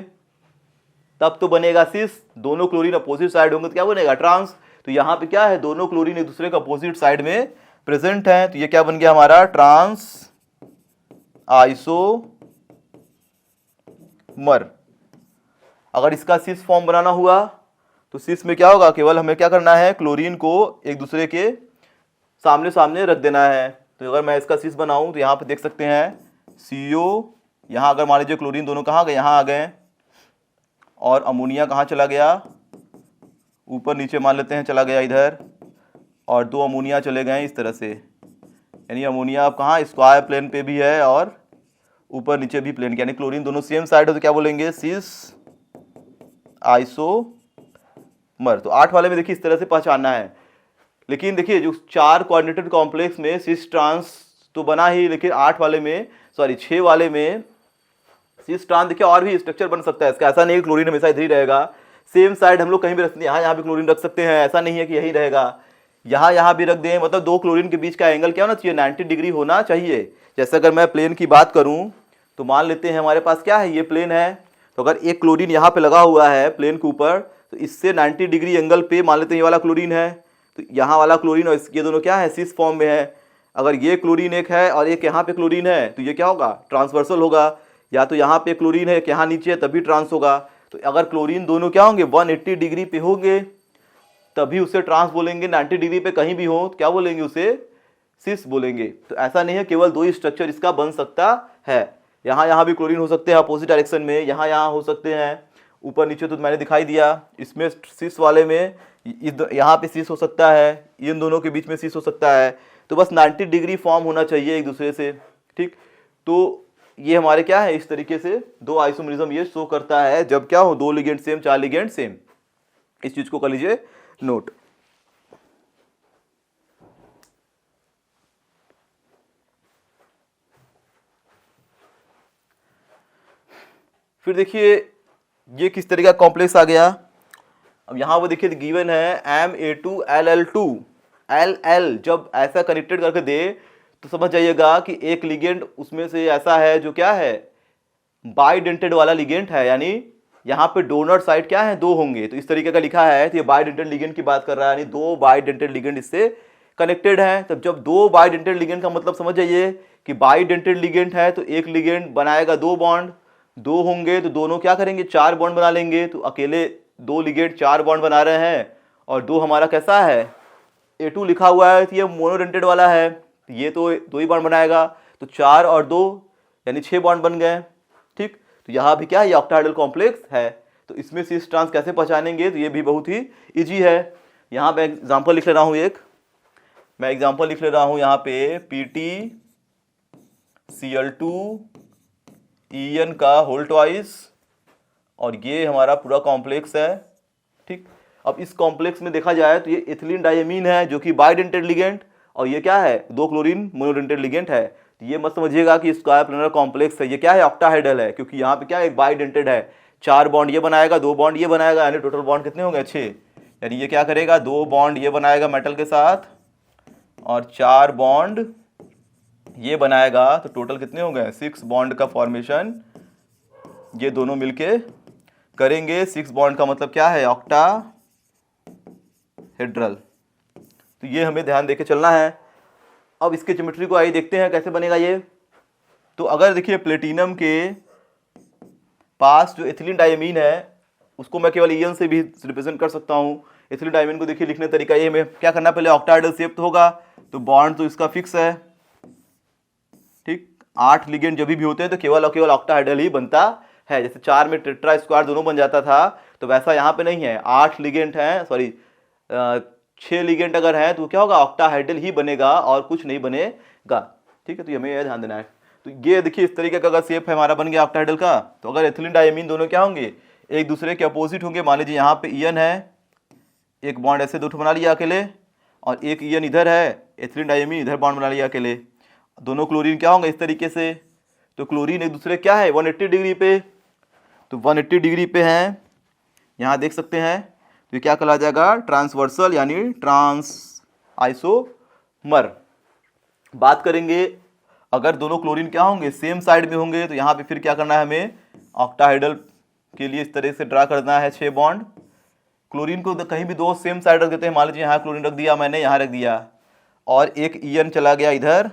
तब तो बनेगा सिस, दोनों क्लोरीन अपोजिट साइड होंगे तो क्या बनेगा, ट्रांस। तो यहाँ पे क्या है, दोनों क्लोरीन एक दूसरे के अपोजिट साइड में प्रेजेंट है, तो ये क्या बन गया हमारा, ट्रांस आइसोमर। अगर इसका सिस फॉर्म बनाना हुआ तो सिस में क्या होगा, केवल हमें क्या करना है, क्लोरीन को एक दूसरे के सामने सामने रख देना है। तो अगर मैं इसका सिस बनाऊं तो यहाँ पे देख सकते हैं CO, यहाँ अगर मान लीजिए क्लोरीन दोनों कहाँ गए, यहाँ आ गए, और अमोनिया कहाँ चला गया, ऊपर नीचे मान लेते हैं चला गया इधर, और 2 अमोनिया चले गए इस तरह से। यानी अमोनिया अब कहाँ, स्क्वायर प्लेन पे भी है और ऊपर नीचे भी प्लेन, यानी क्लोरीन दोनों सेम साइड हो तो क्या बोलेंगे, सिस आइसोमर। तो 8 वाले में देखिए इस तरह से पहचानना है। लेकिन देखिए जो 4 कोऑर्डिनेटेड कॉम्प्लेक्स में सिस ट्रांस तो बना ही, लेकिन 6 वाले में सिस ट्रांस देखिए और भी स्ट्रक्चर बन सकता है इसका। ऐसा नहीं है क्लोरीन हमेशा इधर ही रहेगा, सेम साइड हम लोग कहीं भी रख सकते हैं, यहाँ भी क्लोरीन रख सकते हैं, ऐसा नहीं है कि यही रहेगा, यहाँ भी रख दें। मतलब 2 क्लोरीन के बीच का एंगल क्या होना चाहिए, 90 डिग्री होना चाहिए। जैसे अगर मैं प्लेन की बात करूं तो मान लेते हैं हमारे पास क्या है, ये प्लेन है, तो अगर एक क्लोरीन यहाँ पे लगा हुआ है प्लेन के ऊपर, तो इससे 90 डिग्री एंगल पे मान लेते हैं ये वाला क्लोरीन है, तो यहाँ वाला क्लोरीन और ये दोनों क्या है, सिस फॉर्म में है। अगर ये क्लोरीन एक है और एक यहाँ पे क्लोरीन है तो ये क्या होगा, ट्रांसवर्सल होगा, या तो यहाँ पे क्लोरीन है यहाँ नीचे है तभी ट्रांस होगा। तो अगर क्लोरीन दोनों क्या होंगे, 180 डिग्री पे होंगे, तभी उसे ट्रांस बोलेंगे। 90 डिग्री पे कहीं भी हो तो क्या बोलेंगे, उसे सिस बोलेंगे। तो ऐसा नहीं है केवल दो ही स्ट्रक्चर इसका बन सकता है, यहाँ भी क्लोरीन हो सकते हैं अपोजिट डायरेक्शन में, यहाँ हो सकते हैं, ऊपर नीचे तो मैंने दिखाई दिया। इसमें सिस वाले में यहाँ पे सिस हो सकता है, इन दोनों के बीच में सिस हो सकता है। तो बस 90 डिग्री फॉर्म होना चाहिए एक दूसरे से, ठीक। तो ये हमारे क्या है, इस तरीके से दो आइसोमरिज्म ये शो करता है जब क्या हो, दो लिगेंड सेम, चार लिगेंड सेम। इस चीज को कर लीजिए नोट। फिर देखिए ये किस तरह का कॉम्प्लेक्स आ गया। अब यहां वो देखिए गिवन है Ma2Ll2 Ll, जब ऐसा कनेक्टेड करके दे तो समझ जाइएगा कि एक लिगेंड उसमें से ऐसा है जो क्या है, बाइडेंटेड वाला लिगेंड है, यानी यहाँ पे डोनर साइड क्या है, दो होंगे। तो इस तरीके का लिखा है, तो ये बाइडेंटेड लिगेंड की बात कर रहा है, यानी दो बाइडेंटेड लिगेंड इससे कनेक्टेड है। तब जब दो बाइडेंटेड लिगेंड का मतलब समझ जाइए कि बाइडेंटेड लिगेंड है तो एक लिगेंड बनाएगा दो बॉन्ड, दो होंगे तो दोनों क्या करेंगे, चार बॉन्ड बना लेंगे। तो अकेले दो लिगेंड चार बॉन्ड बना रहे हैं, और दो हमारा कैसा है, A2 लिखा हुआ है तो ये मोनोडेंटेड वाला है, ये तो दो ही बॉन्ड बनाएगा। तो चार और दो यानी 6 बॉन्ड बन गए, ठीक। तो यहाँ भी क्या है, ये ऑक्टाहेड्रल कॉम्प्लेक्स है। तो इसमें सिस ट्रांस कैसे पहचानेंगे, तो ये भी बहुत ही इजी है। यहाँ मैं एग्जांपल लिख ले रहा हूँ, मैं एग्जांपल लिख ले रहा हूँ यहाँ पे PtCl2En का होल ट्वाइस, और ये हमारा पूरा कॉम्प्लेक्स है, ठीक। अब इस कॉम्प्लेक्स में देखा जाए तो ये इथिलीन डायमीन है जो कि बाइडेंटेड लिगेंड, और ये क्या है, दो क्लोरीन मोनोडेंटेड लिगेंड है। तो ये मत समझिएगा कि स्क्वायर प्लेनर कॉम्प्लेक्स है, ये क्या है, ऑक्टाहेड्रल है, क्योंकि यहाँ पे क्या है, एक बाइडेंटेड है, चार बॉन्ड ये बनाएगा, दो बॉन्ड ये बनाएगा, यानी टोटल बॉन्ड कितने होंगे, 6। यानी ये क्या करेगा, दो बॉन्ड ये बनाएगा मेटल के साथ और चार बॉन्ड ये बनाएगा, तो टोटल कितने हो गए, 6 बॉन्ड का फॉर्मेशन ये दोनों मिलके करेंगे। 6 बॉन्ड का मतलब क्या है, ऑक्टाहेड्रल। तो ये हमें ध्यान देके चलना है। अब इसके ज्योमेट्री को आइए देखते हैं कैसे बनेगा ये। तो अगर देखिए प्लेटिनम के पास जो एथिलीन डायमीन है उसको मैं केवल EN से भी रिप्रेजेंट कर सकता हूँ। एथिलीन डायमीन को देखिए लिखने तरीका ये, में क्या करना, पहले ऑक्टाहेड्रल शेप तो होगा, तो बॉन्ड तो इसका फिक्स है, ठीक। 8 लिगेंड जब भी होते हैं तो केवल और केवल ऑक्टाहेड्रल ही बनता है। जैसे 4 में टेट्रा स्क्वायर दोनों बन जाता था, तो वैसा यहाँ पे नहीं है। 8 लिगेंड है, सॉरी 6 लिगेंड अगर है तो क्या होगा, ऑक्टाहेड्रल ही बनेगा और कुछ नहीं बनेगा, ठीक है। तो हमें यह ध्यान देना है। तो ये देखिए इस तरीके का अगर शेप है हमारा बन गया ऑक्टाहेड्रल का। तो अगर एथिलीन डायमीन दोनों क्या होंगे, एक दूसरे के अपोजिट होंगे। मान लीजिए यहाँ पे EN है, एक बॉन्ड ऐसे दो बना लिया अकेले, और एक EN इधर है, एथिलीन डायमीन इधर बॉन्ड बना लिया अकेले। दोनों क्लोरीन क्या होंगे इस तरीके से, तो क्लोरीन एक दूसरे क्या है 180 डिग्री पे, तो 180 डिग्री पे हैं, यहाँ देख सकते हैं। तो ये क्या कहला जाएगा, ट्रांसवर्सल यानी ट्रांस आइसोमर। बात करेंगे अगर दोनों क्लोरीन क्या होंगे, सेम साइड में होंगे, तो यहाँ पे फिर क्या करना है, हमें ऑक्टाहेड्रल के लिए इस तरह से ड्रा करना है 6 बॉन्ड। क्लोरीन को कहीं भी दो सेम साइड रख देते हैं। मान लीजिए यहाँ क्लोरीन रख दिया मैंने, यहाँ रख दिया, और एक EN चला गया इधर,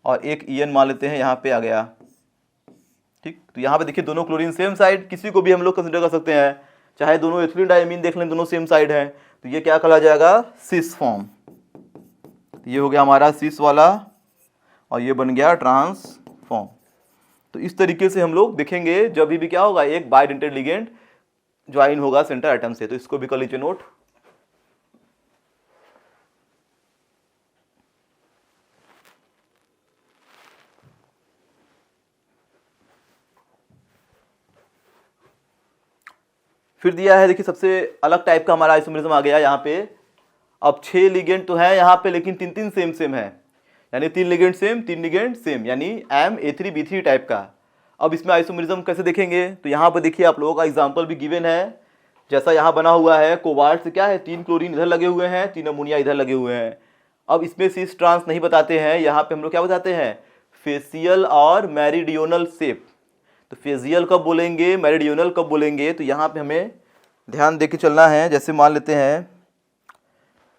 और एक EN मान लेते हैं यहाँ पे आ गया, ठीक। तो यहाँ पे देखिए दोनों क्लोरीन सेम साइड, किसी को भी हम लोग कंसिडर कर सकते हैं, चाहे दोनों एथिलीन डायमीन देख लें, दोनों सेम साइड है। तो ये क्या कहला जाएगा, सिस फॉर्म। तो ये हो गया हमारा सिस वाला, और ये बन गया ट्रांस फॉर्म। तो इस तरीके से हम लोग देखेंगे जब भी क्या होगा, एक बाइडेंटेड लिगेंड ज्वाइन होगा सेंटर एटम से। तो इसको भी कर लीजिए नोट। फिर दिया है देखिए सबसे अलग टाइप का हमारा आइसोमरिज्म आ गया यहाँ पे। अब 6 लिगेंड तो है यहाँ पे, लेकिन 3 सेम सेम है, यानी 3 लिगेंड सेम, 3 लिगेंड सेम, यानी Ma3B3 टाइप का। अब इसमें आइसोमरिज्म कैसे देखेंगे, तो यहाँ पर देखिए आप लोगों का एग्जाम्पल भी गिवन है, जैसा यहाँ बना हुआ है। कोबाल्ट से क्या है, 3 क्लोरीन इधर लगे हुए हैं, 3 अमोनिया इधर लगे हुए हैं। अब इसमें सिस ट्रांस नहीं बताते हैं, यहाँ पे हम लोग क्या बताते हैं, फेसियल और मेरिडियोनल शेप। तो फेसियल कब बोलेंगे, मेरिडियोनल कब बोलेंगे, तो यहाँ पे हमें ध्यान देके चलना है। जैसे मान लेते हैं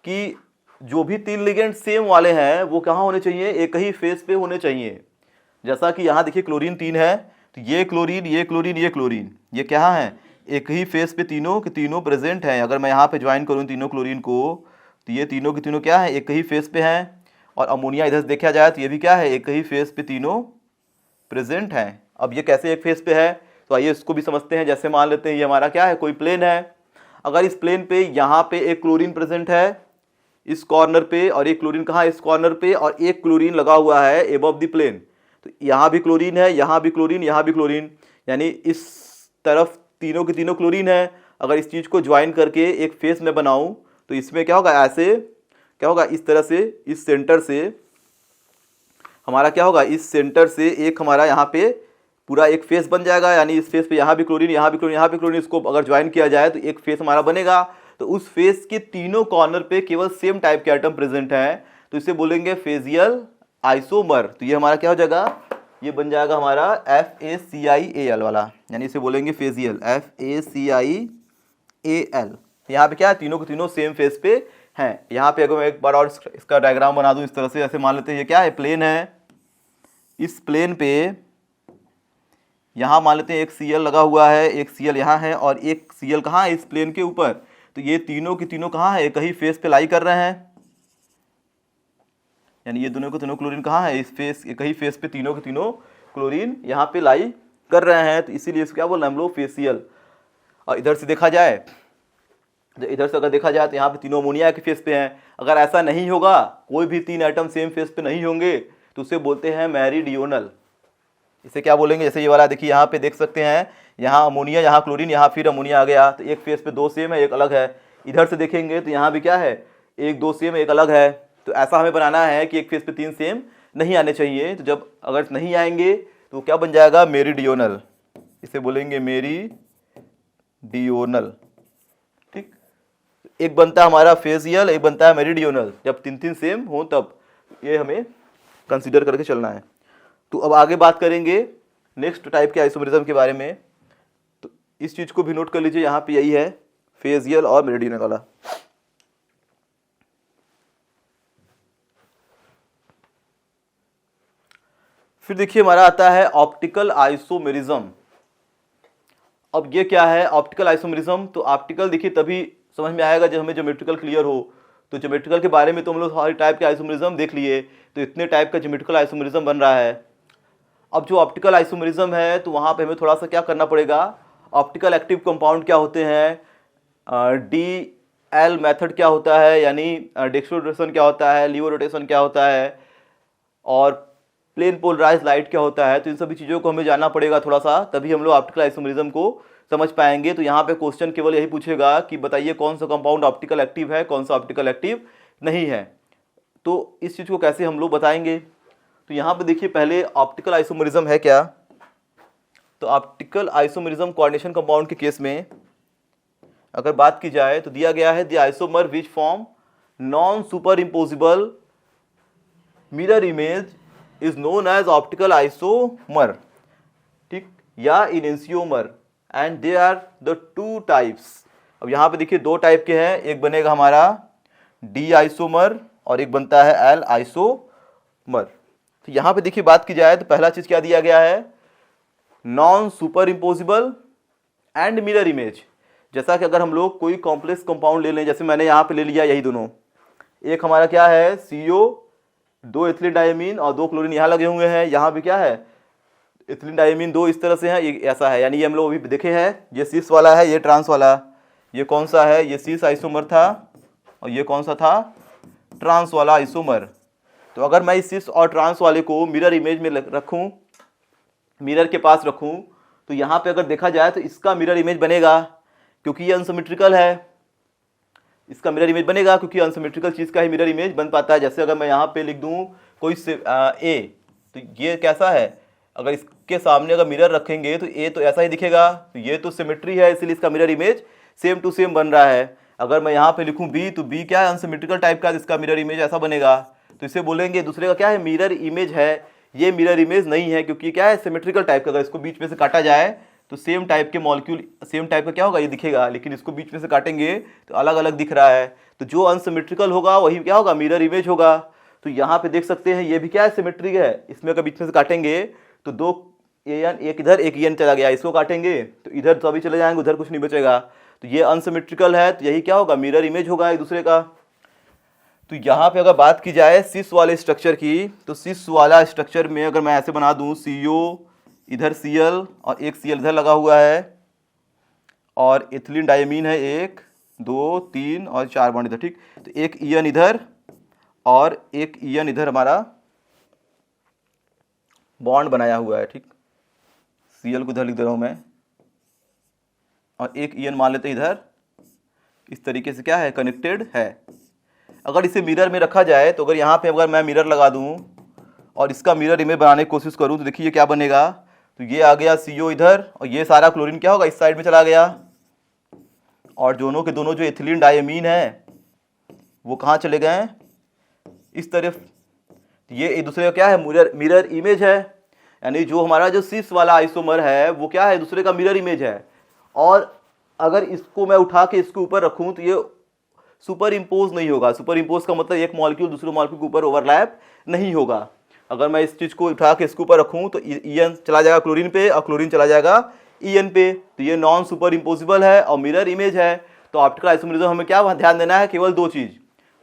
कि जो भी 3 लिगेंड सेम वाले हैं वो कहाँ होने चाहिए, एक ही फेस पे होने चाहिए। जैसा कि यहाँ देखिए क्लोरीन 3 है, तो ये क्लोरीन, ये क्लोरीन, ये क्लोरीन, ये क्या है, एक ही फेस पे तीनों के तीनों प्रेजेंट हैं। अगर मैं यहाँ पे ज्वाइन करूँ तीनों क्लोरीन को तो ये तीनों के तीनों क्या है, एक ही फेस पे हैं। और अमोनिया इधर से देखा जाए तो ये भी क्या है, एक ही फेस पे तीनों प्रेजेंट हैं। अब ये कैसे एक फेस पे है, तो आइए इसको भी समझते हैं। जैसे मान लेते हैं ये हमारा क्या है, कोई प्लेन है। अगर इस प्लेन पे यहाँ पे एक क्लोरीन प्रेजेंट है इस कॉर्नर पे, और एक क्लोरीन कहाँ, इस कॉर्नर पे, और एक क्लोरीन लगा हुआ है एबव द प्लेन, तो यहाँ भी क्लोरीन है, यहाँ भी क्लोरीन, यहाँ भी क्लोरीन, यानी इस तरफ तीनों के तीनों क्लोरीन है। अगर इस चीज़ को ज्वाइन करके एक फेस में बनाऊं तो इसमें क्या होगा, ऐसे क्या होगा, इस तरह से, इस सेंटर से हमारा क्या होगा, इस सेंटर से एक हमारा यहाँ पे पूरा एक फेस बन जाएगा। यानी इस फेस पे यहाँ भी क्लोरीन, यहाँ भी क्लोरीन, यहाँ भी क्लोरीन, इसको अगर ज्वाइन किया जाए तो एक फेस हमारा बनेगा। तो उस फेस के तीनों कॉर्नर पे केवल सेम टाइप के आइटम प्रेजेंट हैं, तो इसे बोलेंगे फेजियल आइसोमर। तो ये हमारा क्या हो जाएगा, ये बन जाएगा हमारा FACIAL वाला, यानी इसे बोलेंगे फेजियल, FACIAL। यहाँ पे क्या है, तीनों के तीनों सेम फेस पे हैं। यहाँ पे अगर मैं एक बार और इसका डायग्राम बना दूं इस तरह से, ऐसे मान लेते हैं ये क्या है, प्लेन है। इस प्लेन पे यहाँ मान लेते हैं एक Cl लगा हुआ है, एक Cl यहाँ है, और एक Cl कहाँ है, इस प्लेन के ऊपर। तो ये तीनों के तीनों कहाँ है, एक ही फेस पे लाई कर रहे हैं। यानी ये दोनों के तीनों क्लोरीन कहाँ है, इस फेस, एक ही फेस पे तीनों के तीनों क्लोरीन यहाँ पे लाई कर रहे हैं। तो इसीलिए इसको क्या बोल रहे हैं हम लोग, फेसियल। और इधर से देखा जाए, तो इधर से अगर देखा जाए तो यहाँ पे तीनों अमोनिया के फेस पे हैं। अगर ऐसा नहीं होगा, कोई भी तीन आइटम सेम फेस पे नहीं होंगे, तो उसे बोलते हैं मेरिडियोनल। इसे क्या बोलेंगे, जैसे ये वाला देखिए, यहाँ पे देख सकते हैं, यहाँ अमोनिया, यहाँ क्लोरीन, यहाँ फिर अमोनिया आ गया, तो एक फेस पे दो सेम है, एक अलग है। इधर से देखेंगे तो यहाँ भी क्या है, एक दो सेम, एक अलग है। तो ऐसा हमें बनाना है कि एक फेस पे तीन सेम नहीं आने चाहिए। तो जब अगर नहीं आएंगे तो क्या बन जाएगा, मेरिडियोनल। इसे बोलेंगे मेरिडियोनल। ठीक, एक बनता है हमारा फेजियल, एक बनता है मेरिडियोनल। जब तीन तीन सेम हो तब ये हमें कंसीडर करके चलना है। तो अब आगे बात करेंगे नेक्स्ट टाइप के आइसोमेरिज्म के बारे में। तो इस चीज़ को भी नोट कर लीजिए, यहाँ पे यही है फेजियल और मेरिडियनल वाला। फिर देखिए हमारा आता है ऑप्टिकल आइसोमेरिज्म। अब ये क्या है ऑप्टिकल आइसोमेरिज्म, तो ऑप्टिकल देखिए तभी समझ में आएगा जब हमें ज्योमेट्रिकल क्लियर हो। तो ज्योमेट्रिकल के बारे में तो हम लोग सारे टाइप के आइसोमेरिज्म देख लिए, तो इतने टाइप का ज्योमेट्रिकल आइसोमेरिज्म बन रहा है। अब जो ऑप्टिकल आइसोमेरिज्म है तो वहाँ पे हमें थोड़ा सा क्या करना पड़ेगा, ऑप्टिकल एक्टिव कंपाउंड क्या होते हैं, DL मेथड क्या होता है, यानी डेक्स्ट्रो रोटेशन क्या होता है, लीवो रोटेशन क्या होता है, और प्लेन पोलराइज लाइट क्या होता है। तो इन सभी चीज़ों को हमें जानना पड़ेगा थोड़ा सा, तभी हम लोग ऑप्टिकल आइसोमेरिज्म को समझ पाएंगे। तो यहाँ पे क्वेश्चन केवल यही पूछेगा कि बताइए कौन सा कंपाउंड ऑप्टिकल एक्टिव है, कौन सा ऑप्टिकल एक्टिव नहीं है। तो इस चीज़ को कैसे हम लोग बताएंगे, तो यहाँ पे देखिए पहले ऑप्टिकल आइसोमेरिज्म है क्या। तो ऑप्टिकल आइसोमेरिज्म कोऑर्डिनेशन कंपाउंड के केस में अगर बात की जाए तो दिया गया है the isomer which form non superimposable mirror image is known as optical isomer, ठीक, या enantiomer, and they are the two types. अब यहाँ पे देखिए दो टाइप के हैं, एक बनेगा हमारा डी आइसोमर और एक बनता है एल आइसोमर। तो यहाँ पे देखिए बात की जाए तो पहला चीज क्या दिया गया है, non super imposable and mirror image. जैसा कि अगर हम लोग कोई कॉम्प्लेक्स कंपाउंड ले लें, जैसे मैंने यहाँ पे ले लिया यही दोनों, एक हमारा क्या है CO, दो एथिलीन डायमीन और दो क्लोरीन यहाँ लगे हुए हैं, यहाँ भी क्या है एथिलीन डायमीन दो इस तरह से है, ये ऐसा है। यानी ये हम लोग अभी देखे हैं, ये सिस वाला है, ये ट्रांस वाला। ये कौन सा है, ये सिस आइसोमर था, और ये कौन सा था, ट्रांस वाला आइसोमर। तो अगर मैं इस सिस और ट्रांस वाले को मिरर इमेज में रखूं, मिरर के पास रखूं, तो यहाँ पे अगर देखा जाए तो इसका मिरर इमेज बनेगा क्योंकि ये अनसिमेट्रिकल है। इसका मिरर इमेज बनेगा क्योंकि अनसिमेट्रिकल चीज़ का ही मिरर इमेज बन पाता है। जैसे अगर मैं यहाँ पे लिख दूँ कोई A, तो ये कैसा है, अगर इसके सामने अगर मिरर रखेंगे तो A तो ऐसा ही दिखेगा। तो ये तो सिमेट्री है, इसलिए इसका mirror image same to same बन रहा है। अगर मैं यहाँ पे लिखूँ B, तो B क्या है अनसिमेट्रिकल टाइप का, इसका मिरर इमेज ऐसा बनेगा। तो इसे बोलेंगे दूसरे का क्या है, मिरर इमेज है। ये मिरर इमेज नहीं है क्योंकि क्या है सिमेट्रिकल टाइप का। अगर इसको बीच में से काटा जाए तो सेम टाइप के मॉलिक्यूल सेम टाइप का क्या होगा, ये दिखेगा, लेकिन इसको बीच में से काटेंगे तो अलग अलग दिख रहा है। तो जो अनसिमेट्रिकल होगा वही क्या होगा, मिरर इमेज होगा। तो यहाँ पे देख सकते हैं ये भी क्या है सिमेट्रिक है, इसमें अगर बीच में से काटेंगे तो दो एन, एक इधर एक एन चला गया, इसको काटेंगे तो इधर तो अभी चले जाएंगे, उधर कुछ नहीं बचेगा, तो ये अनसिमेट्रिकल है, तो यही क्या होगा, मिरर इमेज होगा एक दूसरे का। तो यहाँ पे अगर बात की जाए सिस वाले स्ट्रक्चर की, तो सिस वाला स्ट्रक्चर में अगर मैं ऐसे बना दूँ CO इधर Cl और एक Cl इधर लगा हुआ है, और एथिलीन डायमीन है 1 2 3 और 4 बॉन्ड इधर, ठीक। तो एक ईएन इधर और एक ईएन इधर हमारा बॉन्ड बनाया हुआ है, ठीक। Cl को इधर लिख दे रहा हूँ मैं, और एक ईएन मान लेते इधर, इस तरीके से क्या है, कनेक्टेड है। अगर इसे मिरर में रखा जाए, तो अगर यहाँ पे अगर मैं मिरर लगा दूँ और इसका मिरर इमेज बनाने की कोशिश करूँ, तो देखिए क्या बनेगा, तो ये आ गया CO इधर, और ये सारा क्लोरीन क्या होगा, इस साइड में चला गया, और दोनों के दोनों जो एथिलीन डायमीन है वो कहाँ चले गए, इस तरफ। ये एक दूसरे का क्या है, मिरर इमेज है, यानी जो हमारा जो सिस वाला आइसोमर है वो क्या है, दूसरे का मिरर इमेज है। और अगर इसको मैं उठा के इसके ऊपर रखूं तो ये सुपर इम्पोज नहीं होगा। सुपर इम्पोज का मतलब एक मॉलिक्यूल दूसरे मॉलिक्यूल के ऊपर ओवरलैप नहीं होगा। अगर मैं इस चीज़ को उठा के इसके ऊपर रखूं तो ईएन चला जाएगा क्लोरीन पे और क्लोरीन चला जाएगा ईएन पे, तो ये नॉन सुपर इम्पोजिबल है और मिरर इमेज है। तो ऑप्टिकल आइसोमरिज्म हमें क्या ध्यान देना है, केवल दो चीज़,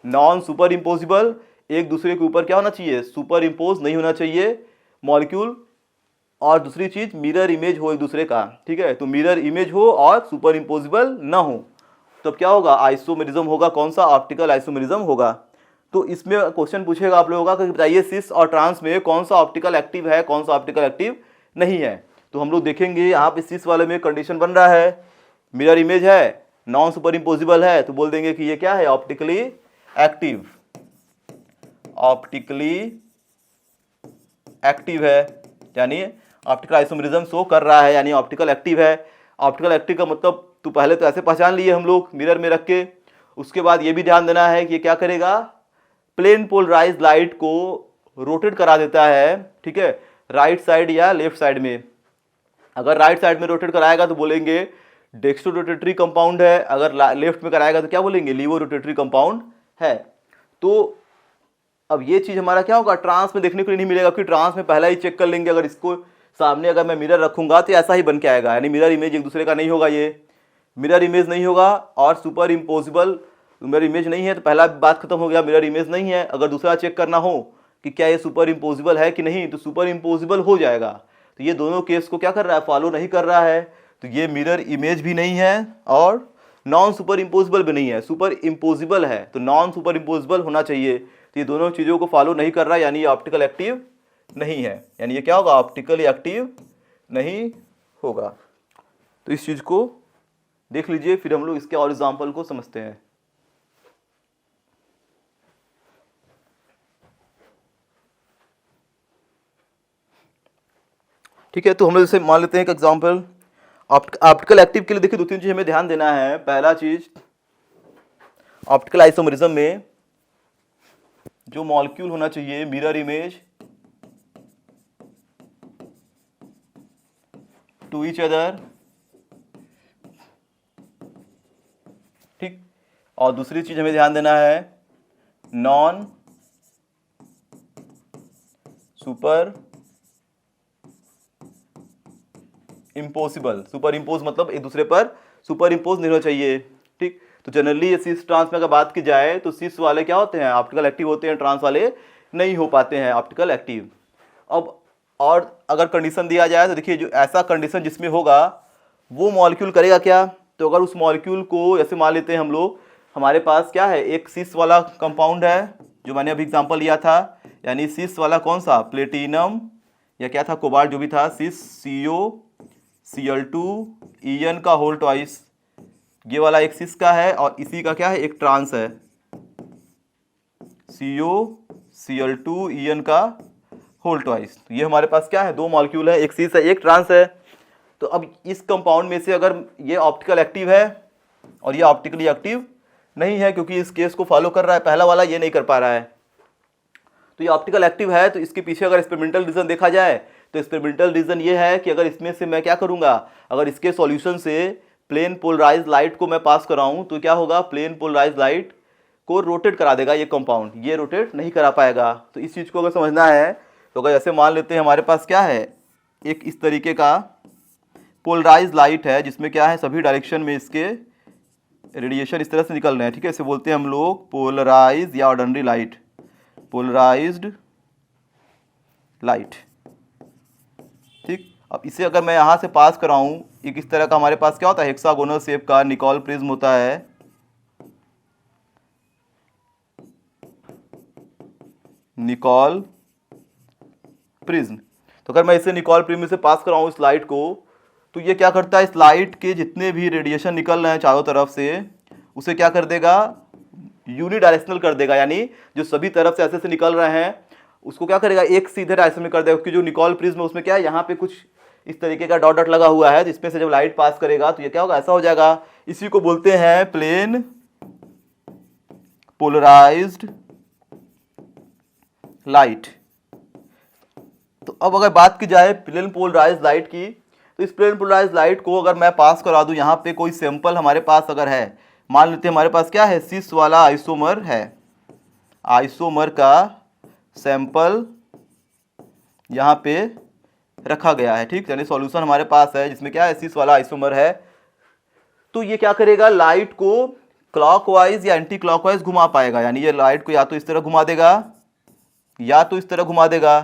नॉन सुपर इम्पोजिबल, एक दूसरे के ऊपर क्या होना चाहिए, सुपर इम्पोज नहीं होना चाहिए मॉलिक्यूल, और दूसरी चीज मिरर इमेज हो एक दूसरे का, ठीक है। तो मिरर इमेज हो और सुपर इम्पोजिबल ना हो, तब क्या होगा, आइसोमेरिज्म होगा। कौन सा, ऑप्टिकल आइसोमेरिज्म होगा। तो इसमें क्वेश्चन पूछेगा आप लोगों का कि बताइए सिस और ट्रांस में कौन सा ऑप्टिकल एक्टिव है, कौन सा ऑप्टिकल एक्टिव नहीं है। तो हम लोग देखेंगे यहाँ पे सिस वाले में कंडीशन बन रहा है, मिरर इमेज है, नॉन सुपर इम्पोजिबल है, तो बोल देंगे कि ये क्या है, ऑप्टिकली एक्टिव, ऑप्टिकली एक्टिव है, यानी ऑप्टिकल आइसोमेरिज्म शो कर रहा है, यानी ऑप्टिकल एक्टिव है। ऑप्टिकल एक्टिव का मतलब तो पहले तो ऐसे पहचान लिए हम लोग मिरर में रख के, उसके बाद ये भी ध्यान देना है कि ये क्या करेगा, प्लेन पोलराइज लाइट को रोटेट करा देता है, ठीक है, राइट साइड या लेफ्ट साइड में। अगर राइट साइड में रोटेट कराएगा तो बोलेंगे डेक्स्ट्रो रोटेटरी कंपाउंड है, अगर लेफ्ट में कराएगा तो क्या बोलेंगे, लीवो रोटेटरी कंपाउंड है। तो अब ये चीज हमारा क्या होगा, ट्रांस में देखने को नहीं मिलेगा, क्योंकि ट्रांस में पहला ही चेक कर लेंगे। अगर इसको सामने अगर मैं मिरर रखूंगा तो ऐसा ही बन के आएगा, यानी मिरर इमेज एक दूसरे का नहीं होगा, ये मिरर इमेज नहीं होगा, और सुपर इम्पोजिबल मिरर इमेज नहीं है, तो पहला बात खत्म हो गया, मिरर इमेज नहीं है। अगर दूसरा चेक करना हो कि क्या ये सुपर इम्पोजिबल है कि नहीं, तो सुपर इम्पोजिबल हो जाएगा। तो ये दोनों केस को क्या कर रहा है, फॉलो नहीं कर रहा है, तो ये मिरर इमेज भी नहीं है और नॉन सुपर इम्पोजिबल भी नहीं है, सुपर इम्पोजिबल है, तो नॉन सुपर इम्पोजिबल होना चाहिए। तो ये दोनों चीज़ों को फॉलो नहीं कर रहा है, यानी ये ऑप्टिकल एक्टिव नहीं है, यानी ये क्या होगा, ऑप्टिकली एक्टिव नहीं होगा। तो इस चीज़ को देख लीजिए, फिर हम लोग इसके और एग्जाम्पल को समझते हैं। ठीक है, तो हम लोग जैसे मान लेते हैं एक एग्जाम्पल ऑप्टिकल एक्टिव के लिए। देखिए दो तीन चीज हमें ध्यान देना है। पहला चीज, ऑप्टिकल आइसोमेरिज्म में जो मॉलिक्यूल होना चाहिए, mirror image to each other, ठीक। और दूसरी चीज हमें ध्यान देना है, non super impossible. Super impose मतलब एक दूसरे पर सुपर इम्पोज नहीं होना चाहिए, ठीक। तो जनरली सिस ट्रांस में अगर बात की जाए तो सिस वाले क्या होते हैं, ऑप्टिकल एक्टिव होते हैं, ट्रांस वाले नहीं हो पाते हैं ऑप्टिकल एक्टिव। अब और अगर कंडीशन दिया जाए तो देखिए, जो ऐसा कंडीशन जिसमें होगा वो मॉलिक्यूल करेगा क्या। तो अगर उस मॉलिक्यूल को ऐसे मान लेते हैं हम लोग, हमारे पास क्या है, एक सिस वाला कंपाउंड है जो मैंने अभी एग्जाम्पल लिया था, यानी सिस वाला कौन सा, प्लेटिनम या क्या था, कोबाल्ट जो भी था, सिस CO Cl2 EN का होल ट्वाइस, ये वाला एक सिस का है, और इसी का क्या है, एक ट्रांस है, CO Cl2 EN का होल ट्वाइस। तो ये हमारे पास क्या है, दो मॉलिक्यूल है, एक सिस है एक ट्रांस है। तो अब इस कंपाउंड में से अगर ये ऑप्टिकल एक्टिव है और ये ऑप्टिकली एक्टिव नहीं है, क्योंकि इस केस को फॉलो कर रहा है, पहला वाला ये नहीं कर पा रहा है, तो ये ऑप्टिकल एक्टिव है। तो इसके पीछे अगर एक्सपेरिमेंटल रीजन देखा जाए तो एक्सपेरिमेंटल रीजन ये है कि अगर इसमें से मैं क्या करूंगा, अगर इसके सॉल्यूशन से प्लेन पोलराइज लाइट को मैं पास कराऊं तो क्या होगा, प्लेन पोलराइज लाइट को रोटेट करा देगा ये कंपाउंड, ये रोटेट नहीं करा पाएगा। तो इस चीज़ को अगर समझना है तो अगर जैसे मान लेते हैं हमारे पास क्या है, एक इस तरीके का पोलराइज लाइट है जिसमें क्या है, सभी डायरेक्शन में इसके रेडिएशन इस तरह से निकल रहे हैं, ठीक है। इसे बोलते हैं हम लोग पोलराइज या ऑर्डिनरी लाइट, पोलराइज्ड लाइट, ठीक। अब इसे अगर मैं यहाँ से पास कराऊँ, एक इस तरह का हमारे पास क्या होता है, हेक्सागोनल शेप का निकोल प्रिज्म होता है, निकोल प्रिज्म। तो अगर मैं इसे निकोल प्रिज्म से पास कराऊँ इस लाइट को, तो ये क्या करता है, इस लाइट के जितने भी रेडिएशन निकल रहे हैं चारों तरफ से, उसे क्या कर देगा, यूनिडायरेक्शनल कर देगा, यानी जो सभी तरफ से ऐसे ऐसे निकल रहे हैं उसको क्या करेगा, एक सीधे डायरेक्शन में कर देगा। क्योंकि जो निकोल प्रिज्म है उसमें क्या है, यहाँ पे कुछ इस तरीके का डॉट डॉट लगा हुआ है, जिसमें से जब लाइट पास करेगा तो ये क्या होगा, ऐसा हो जाएगा। इसी को बोलते हैं प्लेन पोलराइज्ड लाइट। तो अब अगर बात की जाए प्लेन पोलराइज्ड लाइट की, तो इस प्लेन पोलराइज्ड लाइट को अगर मैं पास करा दूं, यहाँ पे कोई सैंपल हमारे पास अगर है, मान लेते हैं हमारे पास क्या है, सिस वाला आइसोमर है, आइसोमर का सैंपल यहाँ पे रखा गया है, ठीक, यानी सॉल्यूशन हमारे पास है जिसमें क्या है, सिस वाला आइसोमर है। तो ये क्या करेगा, लाइट को क्लॉकवाइज या एंटी क्लॉकवाइज घुमा पाएगा, यानी ये लाइट को या तो इस तरह घुमा देगा या तो इस तरह घुमा देगा।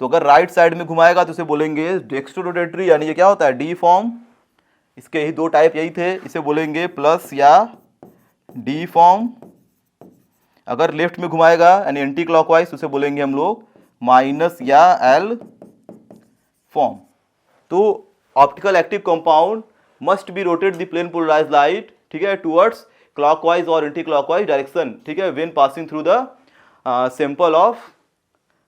तो अगर राइट साइड में घुमाएगा तो इसे बोलेंगे डेक्स्ट्रोरोटेटरी, यानी ये क्या होता है, डी फॉर्म। इसके ही दो टाइप यही थे, इसे बोलेंगे प्लस या डी फॉर्म। अगर लेफ्ट में घुमाएगा यानी एंटी क्लॉकवाइज तो उसे बोलेंगे हम लोग माइनस या एल फॉर्म। तो optical active compound must be rotate the plane polarised light, ठीक है, टुवर्ड्स क्लॉकवाइज और एंटी क्लॉकवाइज डायरेक्शन, ठीक है, when passing through the sample of,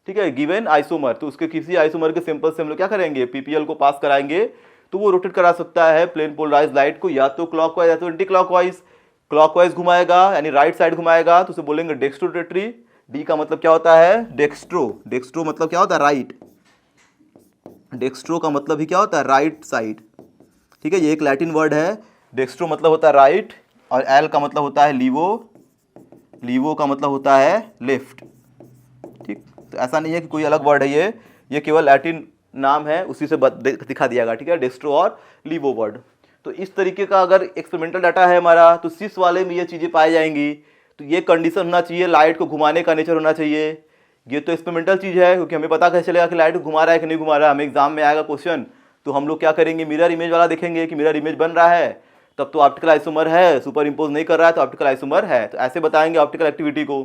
ठीक है, गिवन आइसोमर। तो उसके किसी आइसोमर के सैंपल से हम लोग क्या करेंगे, पीपीएल को पास कराएंगे, तो वो रोटेट करा सकता है प्लेन पोलराइज्ड लाइट को या तो क्लॉकवाइज या तो एंटी क्लॉकवाइज। क्लॉकवाइज घुमाएगा यानी राइट साइड घुमाएगा तो उसे बोलेंगे डेक्स्ट्रोरोटेटरी। डी का मतलब क्या होता है, डेक्स्ट्रो, डेक्स्ट्रो मतलब क्या होता है, राइट, डेक्स्ट्रो का मतलब ही क्या होता है, राइट साइड, ठीक है, ये एक लैटिन वर्ड है। डेक्स्ट्रो मतलब होता है राइट, और एल का मतलब होता है लीवो, लीवो का मतलब होता है लेफ्ट, ठीक। तो ऐसा नहीं है कि कोई अलग वर्ड है, ये केवल लैटिन नाम है, उसी से दिखा दिया गया, ठीक है, डेक्स्ट्रो और लीवो वर्ड। तो इस तरीके का अगर एक्सपेरिमेंटल डाटा है हमारा, तो सिस वाले में ये चीज़ें पाई जाएंगी। तो ये कंडीशन होना चाहिए, लाइट को घुमाने का नेचर होना चाहिए। ये तो एक्सपेरिमेंटल चीज़ है, क्योंकि हमें पता कैसे चलेगा कि लाइट को घुमा रहा है कि नहीं घुमा रहा है, हमें एग्जाम में आएगा क्वेश्चन, तो हम लोग क्या करेंगे, मिरर इमेज वाला देखेंगे कि मिरर इमेज बन रहा है, तब तो ऑप्टिकल आइसोमर है, सुपर इम्पोज नहीं कर रहा है तो ऑप्टिकल आइसोमर है। तो ऐसे बताएंगे ऑप्टिकल एक्टिविटी को।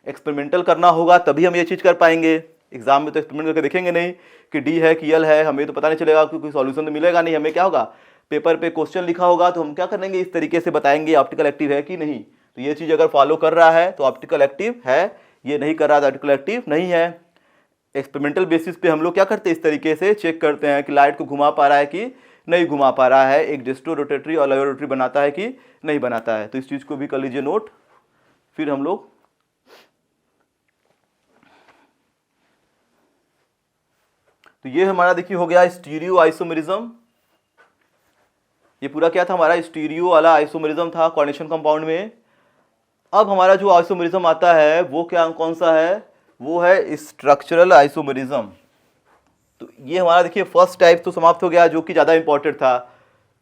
एक्सपेरिमेंटल करना होगा तभी हम ये चीज़ कर पाएंगे, एग्जाम में तो एक्सपेरिमेंट करके देखेंगे नहीं कि डी है कि एल है, हमें तो पता नहीं चलेगा, क्योंकि सॉल्यूशन तो मिलेगा नहीं। हमें क्या होगा, पेपर पे क्वेश्चन लिखा होगा तो हम क्या करेंगे, इस तरीके से बताएंगे ऑप्टिकल एक्टिव है कि नहीं। तो ये चीज़ अगर फॉलो कर रहा है तो ऑप्टिकल एक्टिव है, ये नहीं कर रहा तो ऑप्टिकल एक्टिव नहीं है। एक्सपेरिमेंटल बेसिस पे हम लोग क्या करते हैं, इस तरीके से चेक करते हैं कि लाइट को घुमा पा रहा है कि नहीं घुमा पा रहा है, एक डेक्स्ट्रो रोटेटरी और लेवल रोटेटरी बनाता है कि नहीं बनाता है। तो इस चीज़ को भी कर लीजिए नोट। फिर हम लोग तो ये हमारा देखिए हो गया स्टीरियो आइसोमेरिज्म। ये पूरा क्या था हमारा, स्टीरियो वाला आइसोमेरिज्म था कोऑर्डिनेशन कंपाउंड में। अब हमारा जो आइसोमेरिज्म आता है वो क्या, कौन सा है, वो है स्ट्रक्चरल आइसोमेरिज्म। तो ये हमारा देखिए फर्स्ट टाइप तो समाप्त हो गया, जो कि ज़्यादा इंपॉर्टेंट था,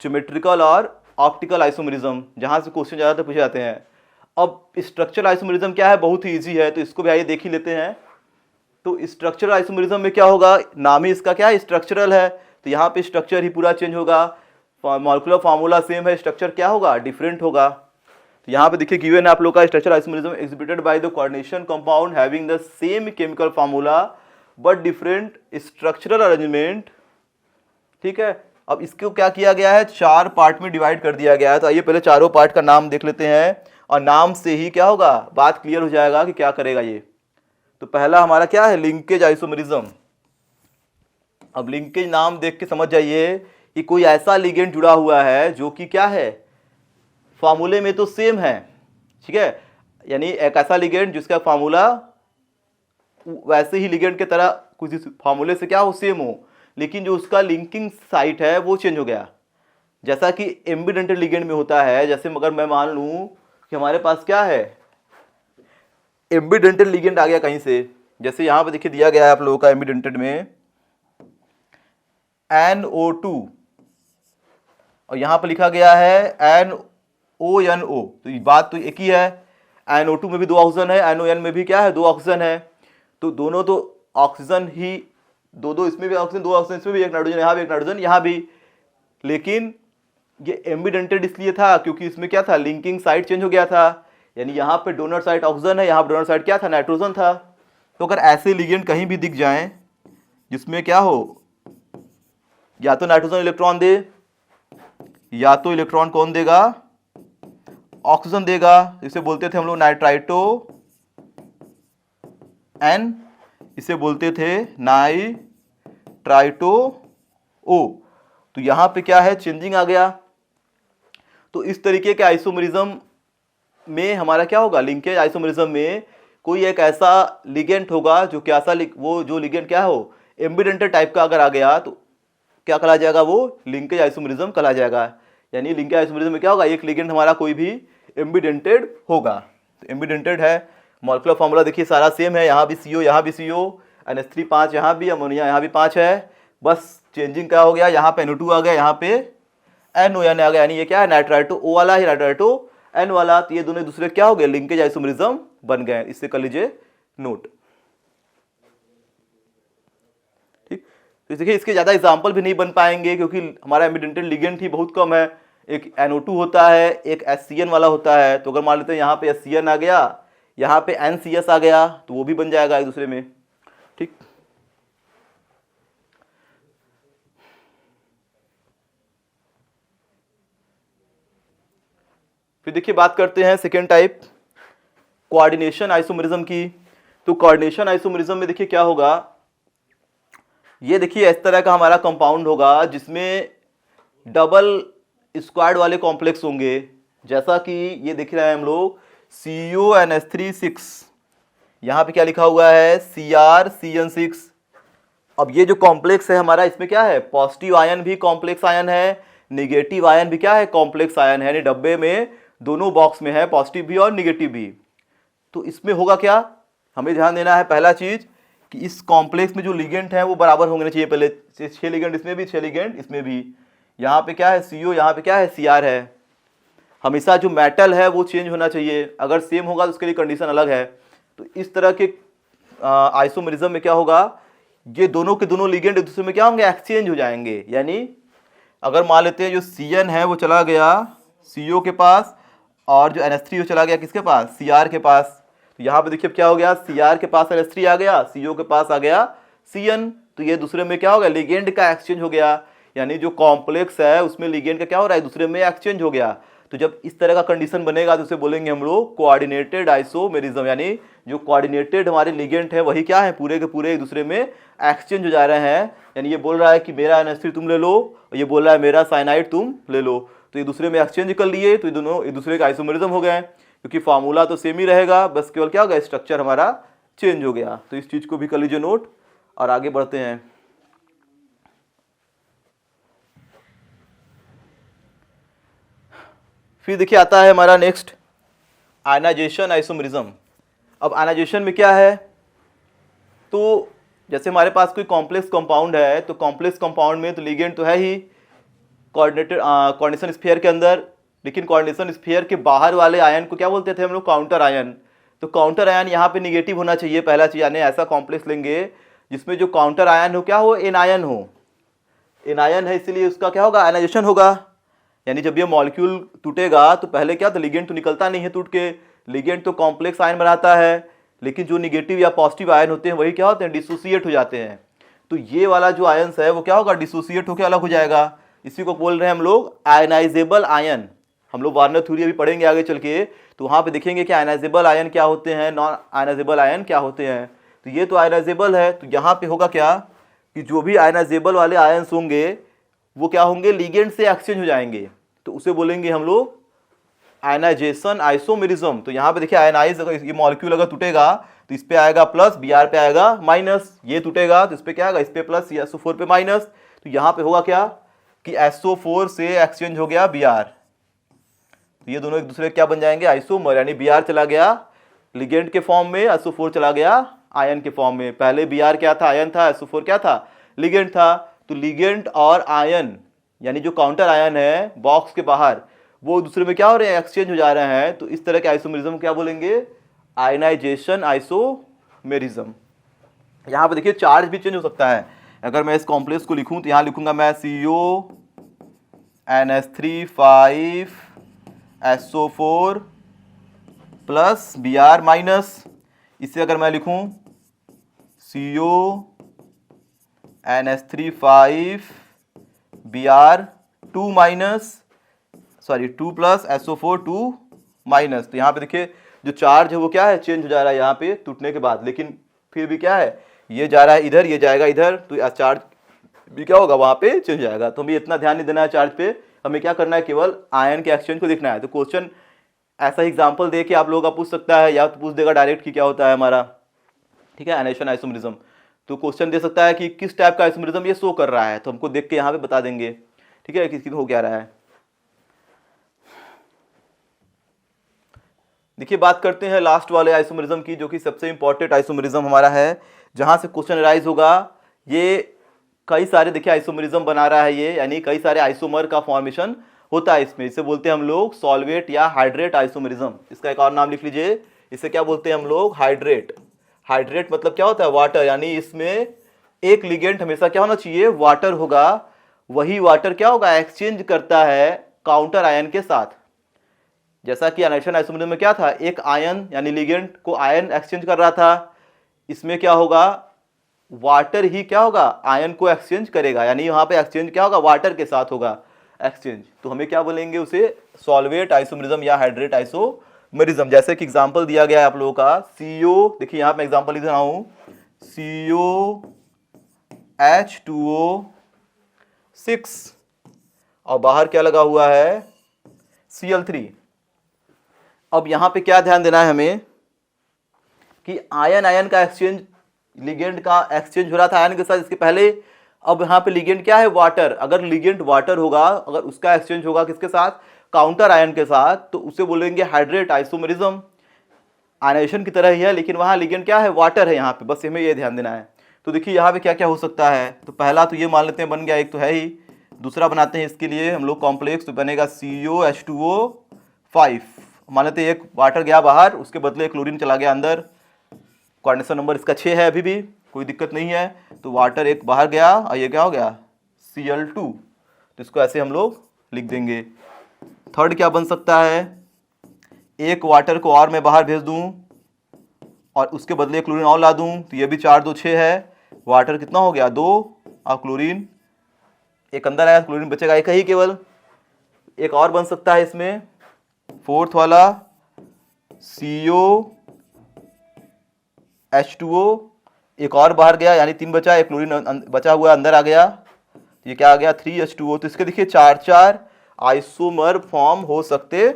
ज्योमेट्रिकल और ऑप्टिकल आइसोमेरिज्म, जहाँ से क्वेश्चन ज़्यादातर पूछे जाते हैं। अब स्ट्रक्चरल आइसोमेरिज्म क्या है, बहुत ही ईजी है, तो इसको भी आइए देख ही लेते हैं। तो स्ट्रक्चरल आइसोमेरिज्म में क्या होगा, नाम ही इसका क्या है, स्ट्रक्चरल है, तो यहाँ पे स्ट्रक्चर ही पूरा चेंज होगा। मॉलिक्यूलर फार्मूला सेम है, स्ट्रक्चर क्या होगा, डिफरेंट होगा। तो यहाँ पे देखिए गिवन है आप लोग का, structural isomerism exhibited by the coordination compound having the same chemical formula but different structural arrangement, ठीक है। अब इसको क्या किया गया है, 4 पार्ट में डिवाइड कर दिया गया है। तो आइए पहले चारों पार्ट का नाम देख लेते हैं, और नाम से ही क्या होगा, बात क्लियर हो जाएगा कि क्या करेगा ये। तो पहला हमारा क्या है, लिंकेज आइसोमेरिज्म। अब लिंकेज नाम देख के समझ जाइए कि कोई ऐसा लिगेंड जुड़ा हुआ है जो कि क्या है, फार्मूले में तो सेम है, ठीक है, यानी एक ऐसा लिगेंड जिसका फार्मूला वैसे ही लिगेंड के तरह कुछ फार्मूले से क्या हो, सेम हो, लेकिन जो उसका लिंकिंग साइट है वो चेंज हो गया। जैसा कि एम्बिडेंटेड लिगेंड में होता है, जैसे मगर मैं मान लूं कि हमारे पास क्या है, एम्बिडेंटेड लिगेंड आ गया कहीं से, जैसे यहाँ पे देखिए दिया गया है आप लोगों का एम्बिडेंटेड में NO2 और यहां पर लिखा गया है NONO, तो ये बात तो एक ही है। NO2 में भी 2 ऑक्सीजन है, NON में भी क्या है, 2 ऑक्सीजन है, तो दोनों तो ऑक्सीजन ही, दो इसमें भी ऑक्सीजन, 2 ऑक्सीजन इसमें भी, एक नाइट्रोजन यहाँ भी, एक नाइट्रोजन यहाँ भी। लेकिन ये एम्बिडेंटेड इसलिए था क्योंकि इसमें क्या था, लिंकिंग साइड चेंज हो गया था, यानी यहाँ पे डोनर साइड ऑक्सीजन है, यहाँ पे डोनर साइड क्या था, नाइट्रोजन था। तो अगर ऐसे लिगेंड कहीं भी दिख जाएं जिसमें क्या हो, या तो नाइट्रोजन इलेक्ट्रॉन दे, या तो इलेक्ट्रॉन कौन देगा, ऑक्सीजन देगा, इसे बोलते थे हम लोग नाइट्राइटो एन, इसे बोलते थे नाइट्राइटो ओ। तो यहां पे क्या है, चेंजिंग आ गया। तो इस तरीके के आइसोमरिज्म में हमारा क्या होगा, लिंकेज आइसोमरिज्म में कोई एक ऐसा लिगेंड होगा जो क्या सा, वो जो लिगेंड क्या हो, एम्बिडेंटेड टाइप का अगर आ गया तो क्या कहला जाएगा, वो लिंकेज आइसोमरिज्म कहला जाएगा। यानी लिंकेज आइसोमरिज्म में क्या होगा, एक लिगेंड हमारा कोई भी एम्बिडेंटेड होगा। तो एम्बिडेंटेड है, मॉलिक्यूलर फॉर्मूला देखिए सारा सेम है, यहाँ भी CO, यहाँ भी CO, NH3 5, यहाँ भी अमोनिया, यहाँ भी 5 है, बस चेंजिंग क्या हो गया, यहाँ पे NO2 आ गया, यहाँ पे NON आ गया, यानी ये क्या है, नाइट्राइटो O वाला है, नाइट्राइटो N वाला। तो ये दोनों एक दूसरे क्या हो गए, लिंकेज आइसोमरिज्म बन गए, इससे कर लीजिए नोट। ठीक, तो देखिए इसके ज्यादा एग्जाम्पल भी नहीं बन पाएंगे क्योंकि हमारा एम्बिडेंटेड लिगेंड ही बहुत कम है। एक NO2 होता है, एक HCN वाला होता है, तो अगर मान लेते हैं यहाँ पे HCN आ गया, यहाँ पे NCS आ गया, तो वो भी बन जाएगा एक दूसरे में। ठीक, फिर देखिए बात करते हैं सेकेंड टाइप, कोऑर्डिनेशन आइसोमरिज्म की। तो कोऑर्डिनेशन आइसोमरिज्म में देखिए क्या होगा, ये देखिए इस तरह का हमारा कंपाउंड होगा जिसमें डबल स्क्वाड वाले कॉम्प्लेक्स होंगे, जैसा कि ये दिख रहा है हम लोग CONH3 6, यहाँ पे क्या लिखा हुआ है CrCN6। अब ये जो कॉम्प्लेक्स है हमारा, इसमें क्या है, पॉजिटिव आयन भी कॉम्प्लेक्स आयन है, निगेटिव आयन भी क्या है, कॉम्प्लेक्स आयन है, यानी डब्बे में दोनों बॉक्स में है, पॉजिटिव भी और निगेटिव भी। तो इसमें होगा क्या, हमें ध्यान देना है पहला चीज कि इस कॉम्प्लेक्स में जो लिगेंड है वो बराबर होने चाहिए। पहले 6 लिगेंड इसमें भी, 6 लिगेंड इसमें भी। यहाँ पे क्या है CO, यहाँ पे क्या है CR है। हमेशा जो मेटल है वो चेंज होना चाहिए, अगर सेम होगा तो उसके लिए कंडीशन अलग है। तो इस तरह के आइसोमरिज्म में क्या होगा, ये दोनों के दोनों लिगेंड एक दूसरे में क्या होंगे, एक्सचेंज हो जाएंगे। यानी अगर मान लेते हैं जो CN है वो चला गया CO के पास, और जो NH3 वो चला गया किसके पास, CR के पास। तो यहाँ पे देखिए क्या हो गया, CR के पास NH3 आ गया, CO के पास आ गया CN। तो ये दूसरे में क्या हो गया, लिगेंड का एक्सचेंज हो गया, यानी जो कॉम्प्लेक्स है उसमें लिगेंड का क्या हो रहा है, दूसरे में एक्सचेंज हो गया। तो जब इस तरह का कंडीशन बनेगा तो उसे बोलेंगे हम लोग कोऑर्डिनेटेड आइसोमेरिज्म, यानी जो कोऑर्डिनेटेड हमारे लिगेंड है वही क्या है, पूरे के पूरे एक दूसरे में एक्सचेंज हो जा रहे हैं। यानी ये बोल रहा है कि मेरा NH3 तुम ले लो, और ये बोल रहा है मेरा साइनाइड तुम ले लो, तो ये दूसरे में एक्सचेंज कर लिए, तो ये दोनों एक दूसरे का आइसोमेरिज्म हो गए। क्योंकि फार्मूला तो सेम ही रहेगा, बस केवल क्या हो गया, स्ट्रक्चर हमारा चेंज हो गया। तो इस चीज को भी कर लीजिए नोट, और आगे बढ़ते हैं। फिर देखिए आता है हमारा नेक्स्ट आयनाइजेशन आइसोमरिज्म। अब आयनाइजेशन में क्या है, तो जैसे हमारे पास कोई कॉम्प्लेक्स कंपाउंड है, तो कॉम्प्लेक्स कंपाउंड में तो लिगेंड तो है ही कोऑर्डिनेशन स्फीयर के अंदर, लेकिन कोऑर्डिनेशन स्फीयर के बाहर वाले आयन को क्या बोलते थे हम लोग, काउंटर आयन। तो काउंटर आयन यहाँ पे निगेटिव होना चाहिए पहला चीज, यानी ऐसा कॉम्प्लेक्स लेंगे जिसमें जो काउंटर आयन हो क्या हो, एनायन हो। एनायन है इसलिए उसका क्या होगा, आयनाइजेशन होगा। यानी जब ये मॉलिक्यूल टूटेगा तो पहले क्या, तो लिगेंड तो निकलता नहीं है टूट के, लिगेंड तो कॉम्प्लेक्स आयन बनाता है, लेकिन जो निगेटिव या पॉजिटिव आयन होते हैं वही क्या होते हैं, डिसोसिएट हो जाते हैं। तो ये वाला जो आयन्स है वो क्या होगा, डिसोसिएट होकर अलग हो जाएगा। इसी को बोल रहे हैं हम लोग आयनाइजेबल आयन। हम लोग वार्नर थ्योरी अभी पढ़ेंगे आगे चल के, तो वहाँ पे देखेंगे कि आयनाइजेबल आयन क्या होते हैं, नॉन आयनाइजेबल आयन क्या होते हैं। तो ये तो आयनाइजेबल है, तो यहाँ पे होगा क्या कि जो भी आयनाइजेबल वाले आयन्स होंगे वो क्या होंगे, लिगेंड से एक्सचेंज हो जाएंगे, तो उसे बोलेंगे हम लोग आयनाइजेशन आइसोमेरिज्म। तो यहाँ पे देखिए आयनाइज, अगर ये मॉलिक्यूल अगर टूटेगा तो इस पे आएगा प्लस, Br पे आएगा माइनस, ये टूटेगा तो इस पे क्या आएगा, इस पे प्लस, SO4 पे माइनस। तो यहाँ पे होगा क्या कि SO4 से एक्सचेंज हो गया Br, तो ये दोनों एक दूसरे क्या बन जाएंगे, आइसोमर। यानी Br चला गया लिगेंड के फॉर्म में, SO4 चला गया आयन के फॉर्म में। पहले Br क्या था, आयन था, SO4 क्या था, लिगेंड था। तो लिगेंड और आयन यानी जो काउंटर आयन है बॉक्स के बाहर वो दूसरे में क्या हो रहे हैं, एक्सचेंज हो जा रहे हैं। तो इस तरह के आइसोमेरिज्म क्या बोलेंगे, आयनाइजेशन आइसोमेरिज्म। यहाँ पे देखिए चार्ज भी चेंज हो सकता है। अगर मैं इस कॉम्प्लेक्स को लिखूं तो यहाँ लिखूंगा मैं CONH3 5SO4 plus Br minus, इसे अगर मैं लिखूं CONH3 5Br 2 minus 2 plus SO4 2 minus, तो यहाँ पे देखिए जो चार्ज है वो क्या है, चेंज हो जा रहा है यहाँ पे टूटने के बाद, लेकिन फिर भी क्या है, ये जा रहा है इधर, ये जाएगा इधर, तो चार्ज भी क्या होगा वहाँ पे चेंज हो जाएगा। तो हमें इतना ध्यान नहीं देना है चार्ज पे, हमें क्या करना है, केवल आयन के एक्सचेंज को देखना है। तो क्वेश्चन ऐसा ही एग्जाम्पल दे के आप लोगों का पूछ सकता है, या तो पूछ देगा डायरेक्ट कि क्या होता है हमारा, ठीक है, आयनाइजेशन आइसोमेरिज्म। तो क्वेश्चन दे सकता है कि किस टाइप का आइसोमेरिज्म ये शो कर रहा है, तो हमको देख के यहाँ पे बता देंगे, ठीक है, किसकी हो क्या रहा है। देखिए बात करते हैं लास्ट वाले आइसोमेरिज्म की, जो कि सबसे इंपॉर्टेंट आइसोमेरिज्म हमारा है, जहां से क्वेश्चन राइज होगा। ये कई सारे देखिए आइसोमेरिज्म बना रहा है ये, यानी कई सारे आइसोमर का फॉर्मेशन होता है इसमें। इसे बोलते हैं हम लोग सॉल्वेट या हाइड्रेट आइसोमेरिज्म। इसका एक और नाम लिख लीजिए, इसे क्या बोलते हैं हम लोग, हाइड्रेट। हाइड्रेट मतलब क्या होता है, वाटर, यानी इसमें एक लिगेंड हमेशा क्या होना चाहिए, वाटर होगा। वही वाटर क्या होगा, एक्सचेंज करता है काउंटर आयन के साथ। जैसा कि आयनाइजेशन आइसोमेरिज्म में क्या था, एक आयन यानी लिगेंड को आयन एक्सचेंज कर रहा था, इसमें क्या होगा, वाटर ही क्या होगा, आयन को एक्सचेंज करेगा, यानी वहां पे एक्सचेंज क्या होगा, वाटर के साथ होगा एक्सचेंज। तो हमें क्या बोलेंगे उसे, सॉल्वेट आइसोमेरिज्म या हाइड्रेट आइसोमेरिज्म। जैसे कि एग्जांपल दिया गया है आप लोगों का, CO, देखिए यहां पे एग्जांपल लिख रहा हूं, COH2O6 और बाहर क्या लगा हुआ है, Cl3। अब यहां पे क्या ध्यान देना है हमें कि आयन आयन का एक्सचेंज, लिगेंड का एक्सचेंज हो रहा था आयन के साथ इसके पहले। अब यहाँ पे लिगेंड क्या है, वाटर। अगर लिगेंड वाटर होगा, अगर उसका एक्सचेंज होगा किसके साथ, काउंटर आयन के साथ, तो उसे बोलेंगे हाइड्रेट आइसोमेरिज्म। आयनाइजेशन की तरह ही है, लेकिन वहाँ लिगेंड क्या है, वाटर है यहाँ पे, बस हमें ये ध्यान देना है। तो देखिए यहाँ पे क्या क्या हो सकता है। तो पहला तो ये मान लेते हैं बन गया, एक तो है ही। दूसरा बनाते हैं इसके लिए हम लोग कॉम्प्लेक्स, तो बनेगा COH2O5। मान लेते हैं एक वाटर गया बाहर, उसके बदले क्लोरीन चला गया अंदर। कोऑर्डिनेशन नंबर इसका 6 है, अभी भी कोई दिक्कत नहीं है। तो वाटर एक बाहर गया और ये क्या हो गया, Cl2। तो इसको ऐसे हम लोग लिख देंगे। थर्ड क्या बन सकता है, एक वाटर को और मैं बाहर भेज दूं और उसके बदले क्लोरीन और ला दूं, तो ये भी 4 2 6 है। वाटर कितना हो गया, 2, और क्लोरीन एक अंदर आया, क्लोरीन बचेगा एक ही केवल। एक और बन सकता है इसमें, फोर्थ वाला COH2O, एक और बाहर गया, यानी 3 बचा, एक क्लोरीन बचा हुआ अंदर आ गया, ये क्या आ गया, 3H2O। तो इसके देखिए 4 आइसोमर फॉर्म हो सकते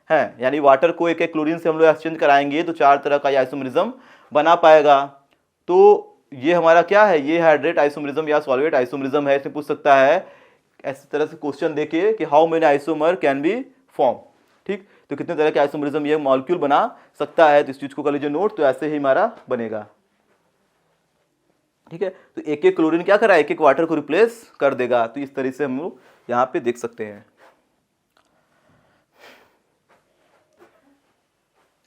हैं, यानी वाटर को एक एक क्लोरीन से हम लोग एक्सचेंज कराएंगे तो 4 तरह का आइसोमेरिज्म बना पाएगा। तो ये हमारा क्या है, ये हाइड्रेट आइसोमेरिज्म या सॉल्वेट आइसोमेरिज्म है। इसमें पूछ सकता है ऐसी तरह से क्वेश्चन देके कि how many isomer can be form, ठीक। तो कितने तरह के आइसोमेरिज्म ये मॉलिक्यूल बना सकता है, तो इस चीज को कर लीजिए नोट। तो ऐसे ही हमारा बनेगा, ठीक है। तो एक एक क्लोरीन क्या करा, एक एक वाटर को रिप्लेस कर देगा। तो इस तरह से हम लोग यहाँ पे देख सकते हैं।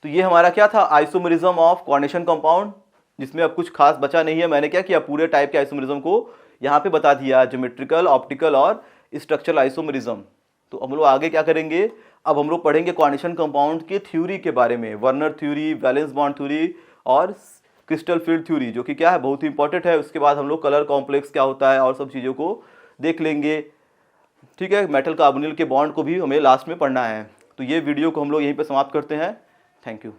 तो ये हमारा क्या था, आइसोमेरिज्म ऑफ कोऑर्डिनेशन कंपाउंड, जिसमें अब कुछ खास बचा नहीं है। मैंने क्या किया, पूरे टाइप के आइसोमेरिज्म को यहाँ पे बता दिया, ज्योमेट्रिकल, ऑप्टिकल और स्ट्रक्चरल आइसोमेरिज्म। तो हम लोग आगे क्या करेंगे, अब हम लोग पढ़ेंगे कोऑर्डिनेशन कंपाउंड की थ्योरी के बारे में, Werner theory, valence bond theory और क्रिस्टल फील्ड थ्योरी, जो कि क्या है, बहुत ही इंपॉर्टेंट है। उसके बाद हम लोग कलर कॉम्प्लेक्स क्या होता है और सब चीज़ों को देख लेंगे, ठीक है। मेटल कार्बोनिल के बॉन्ड को भी हमें लास्ट में पढ़ना है। तो ये वीडियो को हम लोग यहीं पे समाप्त करते हैं। Thank you.